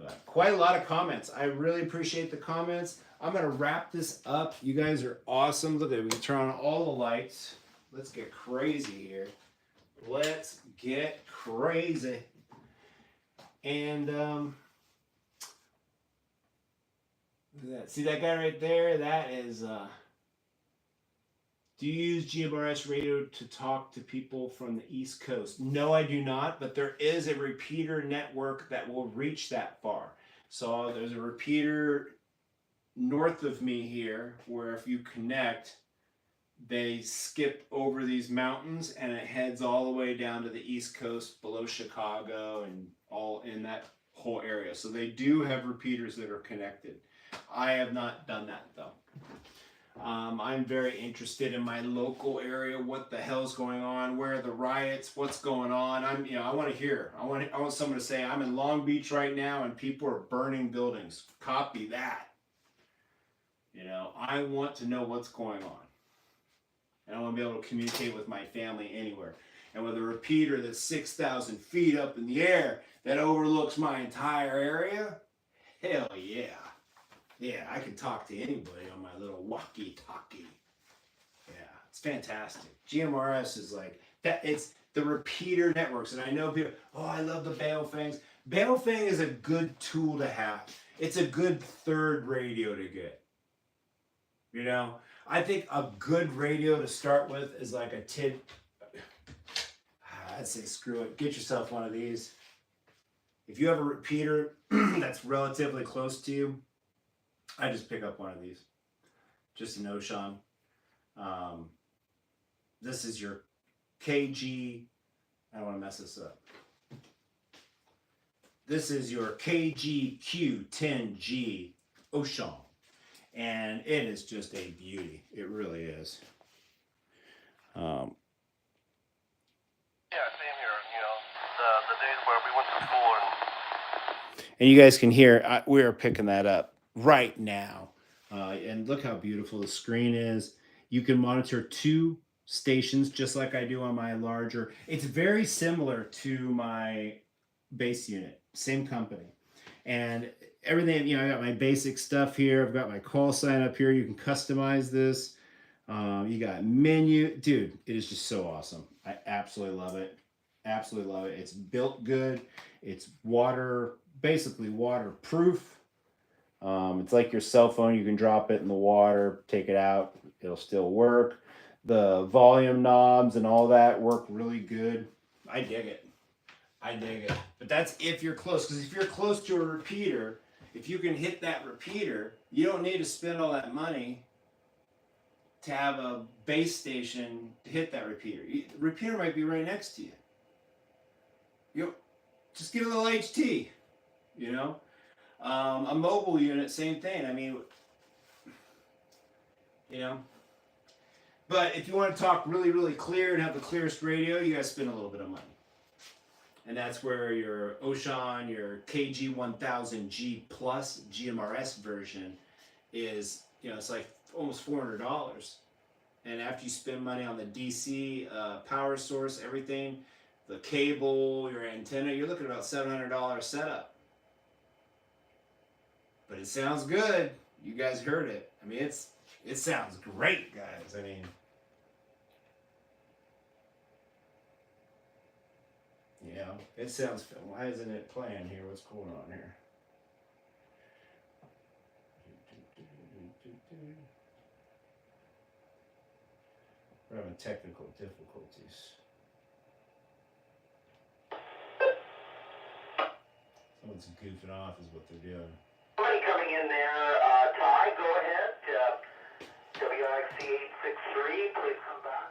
But quite a lot of comments. I really appreciate the comments. I'm going to wrap this up. You guys are awesome. Look at it. We can turn on all the lights. Let's get crazy here. Let's get crazy. And see that guy right there? That is, do you use GMRS radio to talk to people from the East Coast? No, I do not, but there is a repeater network that will reach that far. So there's a repeater north of me here where if you connect, they skip over these mountains and it heads all the way down to the East Coast below Chicago and all in that whole area. So they do have repeaters that are connected. I have not done that though. I'm very interested in my local area, what the hell's going on, where are the riots, what's going on. I want to hear. I want someone to say, I'm in Long Beach right now and people are burning buildings. Copy that. I want to know what's going on. And I want to be able to communicate with my family anywhere. And with a repeater that's 6,000 feet up in the air that overlooks my entire area, hell yeah. Yeah, I can talk to anybody on my little walkie-talkie. Yeah, it's fantastic. GMRS is like that. It's the repeater networks. And I know people, I love the Baofengs. Baofeng is a good tool to have. It's a good third radio to get. I think a good radio to start with is like a I'd say screw it. Get yourself one of these. If you have a repeater that's relatively close to you, I just pick up one of these. Just an Wouxun. This is your KG. I don't want to mess this up. This is your KGQ10G Wouxun. And it is just a beauty. It really is. Yeah, same here. The days where we went to school and you guys can hear, we are picking that up right now. And look how beautiful the screen is. You can monitor 2 stations just like I do on my larger. It's very similar to my base unit, same company. And everything, I got my basic stuff here. I've got my call sign up here. You can customize this. You got menu. Dude, it is just so awesome. I absolutely love it. Absolutely love it. It's built good. It's basically waterproof. It's like your cell phone. You can drop it in the water, take it out. It'll still work. The volume knobs and all that work really good. I dig it. But that's if you're close. Because if you're close to a repeater, if you can hit that repeater, you don't need to spend all that money to have a base station to hit that repeater. The repeater might be right next to you. Just get a little HT, a mobile unit, same thing. But if you want to talk really, really clear and have the clearest radio, you got to spend a little bit of money. And that's where your Wouxun, your KG1000G Plus GMRS version is, it's like almost $400. And after you spend money on the DC power source, everything, the cable, your antenna, you're looking at about $700 setup. But it sounds good. You guys heard it. It sounds great, guys. It sounds. Why isn't it playing here? What's going on here? We're having technical difficulties. Someone's goofing off is what they're doing. Somebody coming in there, Ty, go ahead. WRXC 863, please come back.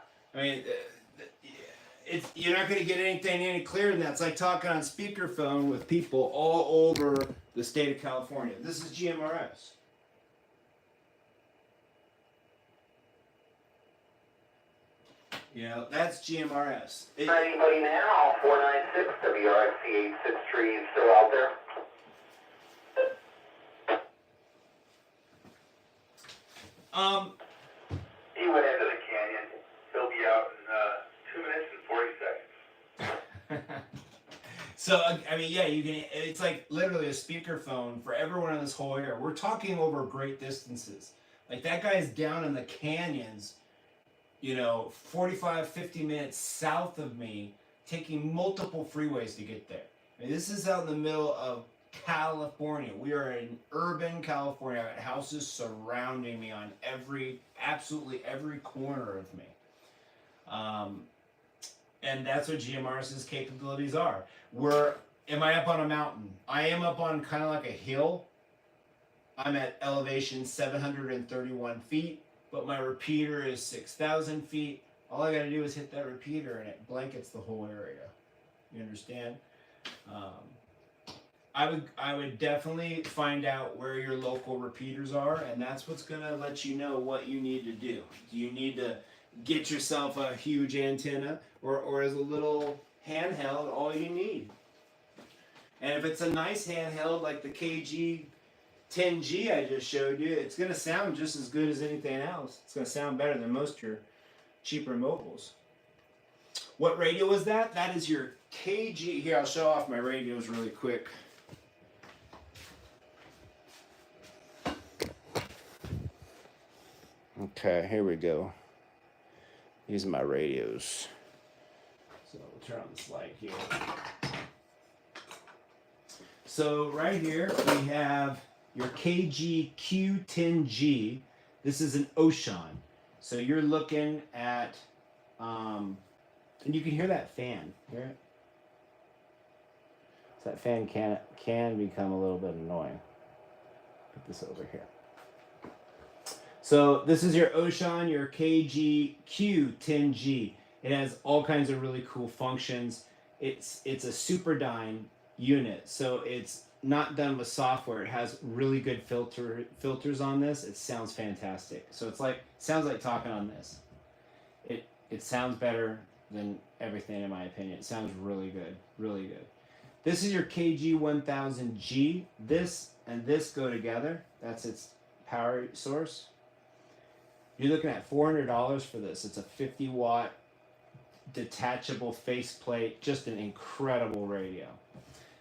You're not going to get anything any clearer than that. It's like talking on speakerphone with people all over the state of California. This is GMRS. That's GMRS. Anybody now? 496 WRXC 863 is still out there. He went into the canyon. He'll be out in 2 minutes and 40 seconds. So I mean, yeah, you can. It's like literally a speakerphone for everyone in this whole area. We're talking over great distances. Like that guy is down in the canyons, 45, 50 minutes south of me, taking multiple freeways to get there. I mean, this is out in the middle of California. We are in urban California. I got houses surrounding me on absolutely every corner of me. And that's what GMRS's capabilities are. Am I up on a mountain? I am up on kind of like a hill. I'm at elevation 731 feet, but my repeater is 6,000 feet. All I gotta do is hit that repeater and it blankets the whole area. You understand? I would definitely find out where your local repeaters are, and that's what's gonna let you know what you need to do. Do you need to get yourself a huge antenna, or is a little handheld all you need? And if it's a nice handheld like the KG 10G I just showed you, it's going to sound just as good as anything else. It's going to sound better than most of your cheaper mobiles. What radio was that? That is your KG. Here, I'll show off my radios really quick. Okay, here we go. These are my radios. So we'll turn on the slide here. So right here we have your KG Q10G. This is an Wouxun. So you're looking at, and you can hear that fan. Hear it? So that fan can become a little bit annoying. Put this over here. So this is your Wouxun, your KG Q10G. It has all kinds of really cool functions. It's a SuperDyne unit, so it's not done with software. It has really good filters on this. It sounds fantastic. So sounds like talking on this. It sounds better than everything in my opinion. It sounds really good, really good. This is your KG 1000G. This and this go together. That's its power source. You're looking at $400 for this. It's a 50-watt detachable faceplate. Just an incredible radio.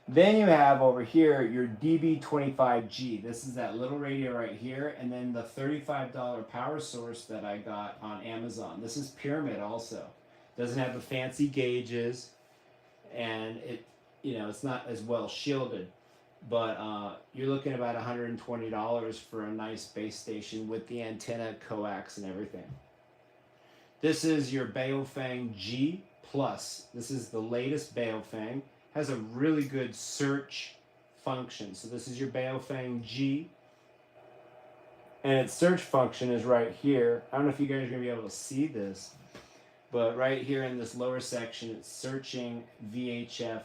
Then you have over here your DB25G. This is that little radio right here, and then the $35 power source that I got on Amazon. This is Pyramid also. Doesn't have the fancy gauges, and it's not as well shielded. But you're looking at about $120 for a nice base station with the antenna, coax, and everything. This is your Baofeng G Plus. This is the latest Baofeng. Has a really good search function. So this is your Baofeng G. And its search function is right here. I don't know if you guys are going to be able to see this, but right here in this lower section, it's searching VHF.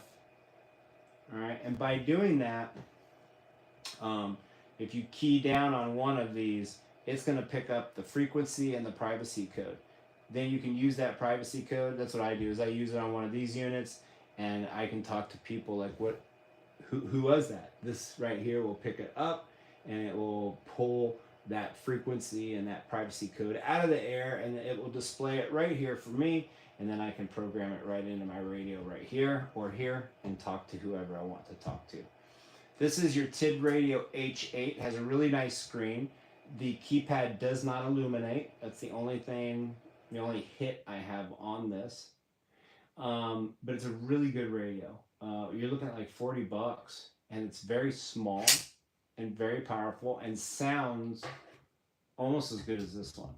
All right, and by doing that, if you key down on one of these, it's going to pick up the frequency and the privacy code. Then you can use that privacy code. That's what I do, is I use it on one of these units, and I can talk to people like, who was that? This right here will pick it up, and it will pull that frequency and that privacy code out of the air, and it will display it right here for me, and then I can program it right into my radio right here or here and talk to whoever I want to talk to. This is your TID Radio H8. Has a really nice screen. The keypad does not illuminate. That's the only hit I have on this. But it's a really good radio. You're looking at like $40, and it's very small and very powerful and sounds almost as good as this one.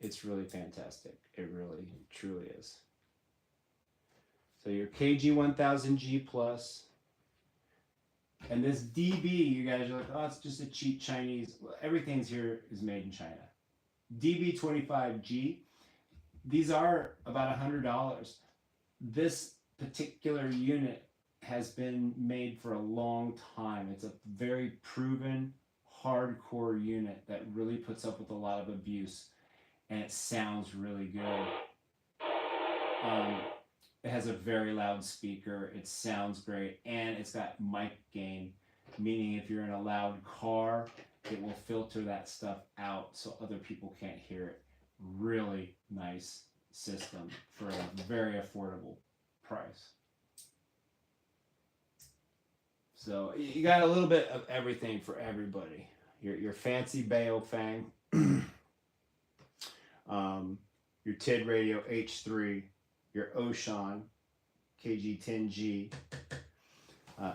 It's really fantastic. It really, truly is. So your KG 1000G Plus. And this DB, you guys are like, oh, it's just a cheap Chinese. Well, everything's here is made in China. DB25G. These are about $100. This particular unit has been made for a long time. It's a very proven, hardcore unit that really puts up with a lot of abuse, and it sounds really good. It has a very loud speaker. It sounds great, and it's got mic gain, meaning if you're in a loud car, it will filter that stuff out so other people can't hear it. Really nice system for a very affordable price. So you got a little bit of everything for everybody. Your fancy Baofeng, your TID radio H3, your Wouxun KG10G,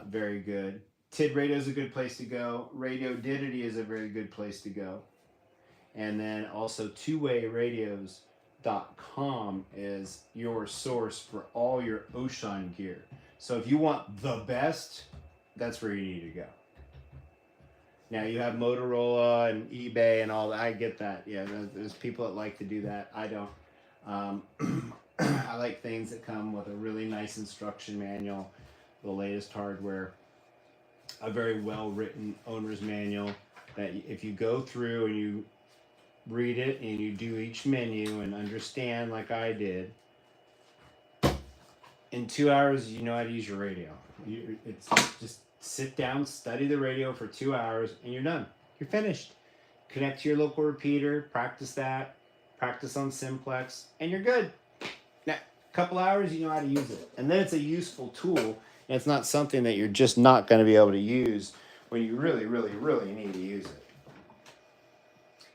very good. TID radio is a good place to go. Radiodidity is a very good place to go. And then also twoway-radios.com is your source for all your Wouxun gear. So if you want the best, that's where you need to go. Now you have Motorola and eBay and all that. I get that. Yeah, there's people that like to do that. I don't. I like things that come with a really nice instruction manual, the latest hardware, a very well-written owner's manual that if you go through and you read it and you do each menu and understand like I did, in 2 hours you know how to use your radio. It's just sit down, study the radio for 2 hours, and you're done. You're finished. Connect to your local repeater, practice that, practice on simplex, and you're good. Now, a couple hours, you know how to use it. And then it's a useful tool, and it's not something that you're just not going to be able to use when you really, really, really need to use it.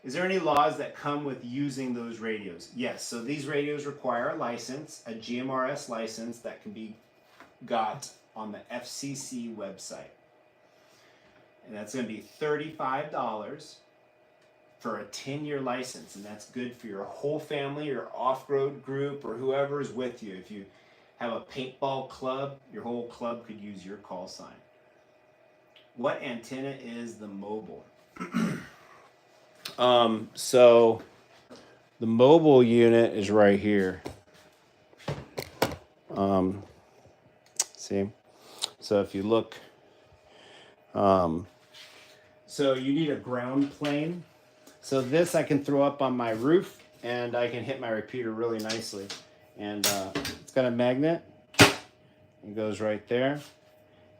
Is there any laws that come with using those radios? Yes, so these radios require a license, a GMRS license that can be got on the FCC website. And that's going to be $35 for a 10-year license, and that's good for your whole family, your off-road group, or whoever is with you. If you have a paintball club, your whole club could use your call sign. What antenna is the mobile? So the mobile unit is right here. See? So if you look, so you need a ground plane. So this I can throw up on my roof and I can hit my repeater really nicely. And it's got a magnet. It goes right there.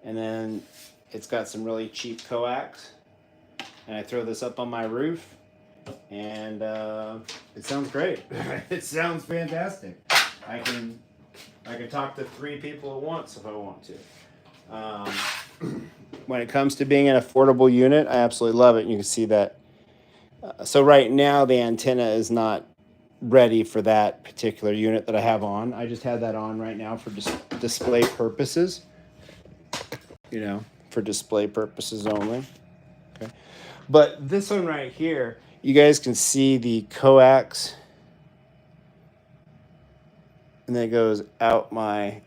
And then it's got some really cheap coax. And I throw this up on my roof. And it sounds great. It sounds fantastic. I can talk to 3 people at once if I want to. When it comes to being an affordable unit, I absolutely love it. And you can see that. So right now the antenna is not ready for that particular unit that I have on. I just had that on right now for display purposes. You know, for display purposes only. Okay. But this one right here, you guys can see the coax. And then it goes out my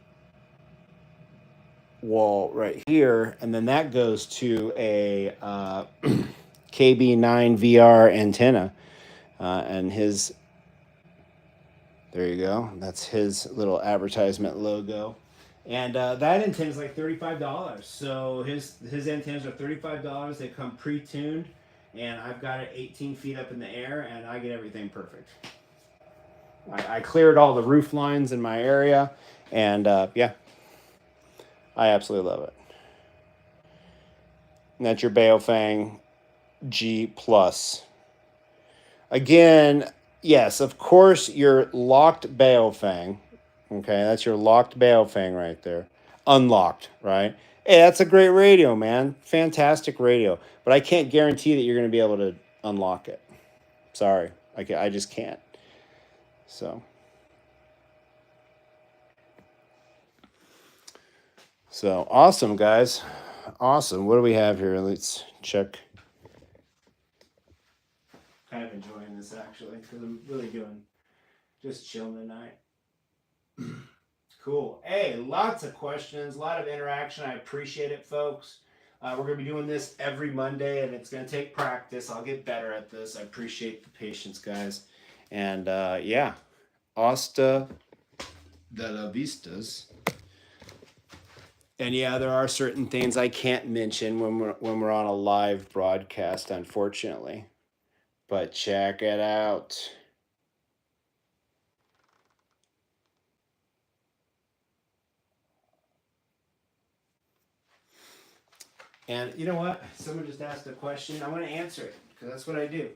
wall right here. And then that goes to a KB9 VR antenna. And his, there you go. That's his little advertisement logo. And that antenna is like $35. So his antennas are $35. They come pre-tuned. And I've got it 18 feet up in the air, and I get everything perfect. I cleared all the roof lines in my area, and yeah, I absolutely love it. And that's your Baofeng G+. Again, yes, of course, your locked Baofeng. Okay, that's your locked Baofeng right there. Unlocked, right? Hey, that's a great radio, man. Fantastic radio. But I can't guarantee that you're going to be able to unlock it. Sorry. I just can't. So awesome, guys. Awesome. What do we have here? Let's check. Kind of enjoying this, actually, because I'm really just chilling tonight. Cool. Hey, lots of questions, a lot of interaction. I appreciate it, folks. We're going to be doing this every Monday, and it's going to take practice. I'll get better at this. I appreciate the patience, guys. And yeah, hasta de la vistas. And yeah, there are certain things I can't mention when we're on a live broadcast, unfortunately. But check it out. And you know what? Someone just asked a question. I'm going to answer it because that's what I do.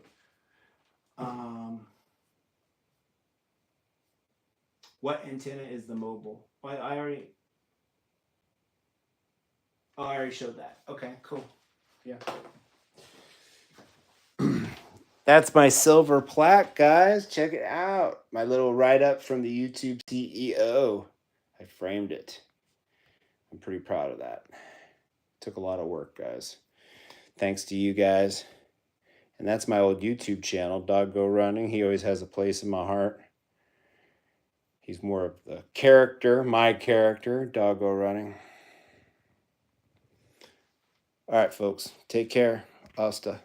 What antenna is the mobile? Well, I already. Oh, I already showed that. Okay, cool. Yeah. That's my silver plaque, guys. Check it out. My little write-up from the YouTube CEO. I framed it. I'm pretty proud of that. Took a lot of work, guys. Thanks to you guys. And that's my old YouTube channel, Dog Go Running. He always has a place in my heart. He's more of the character, my character, Dog Go Running. All right, folks. Take care. Hasta.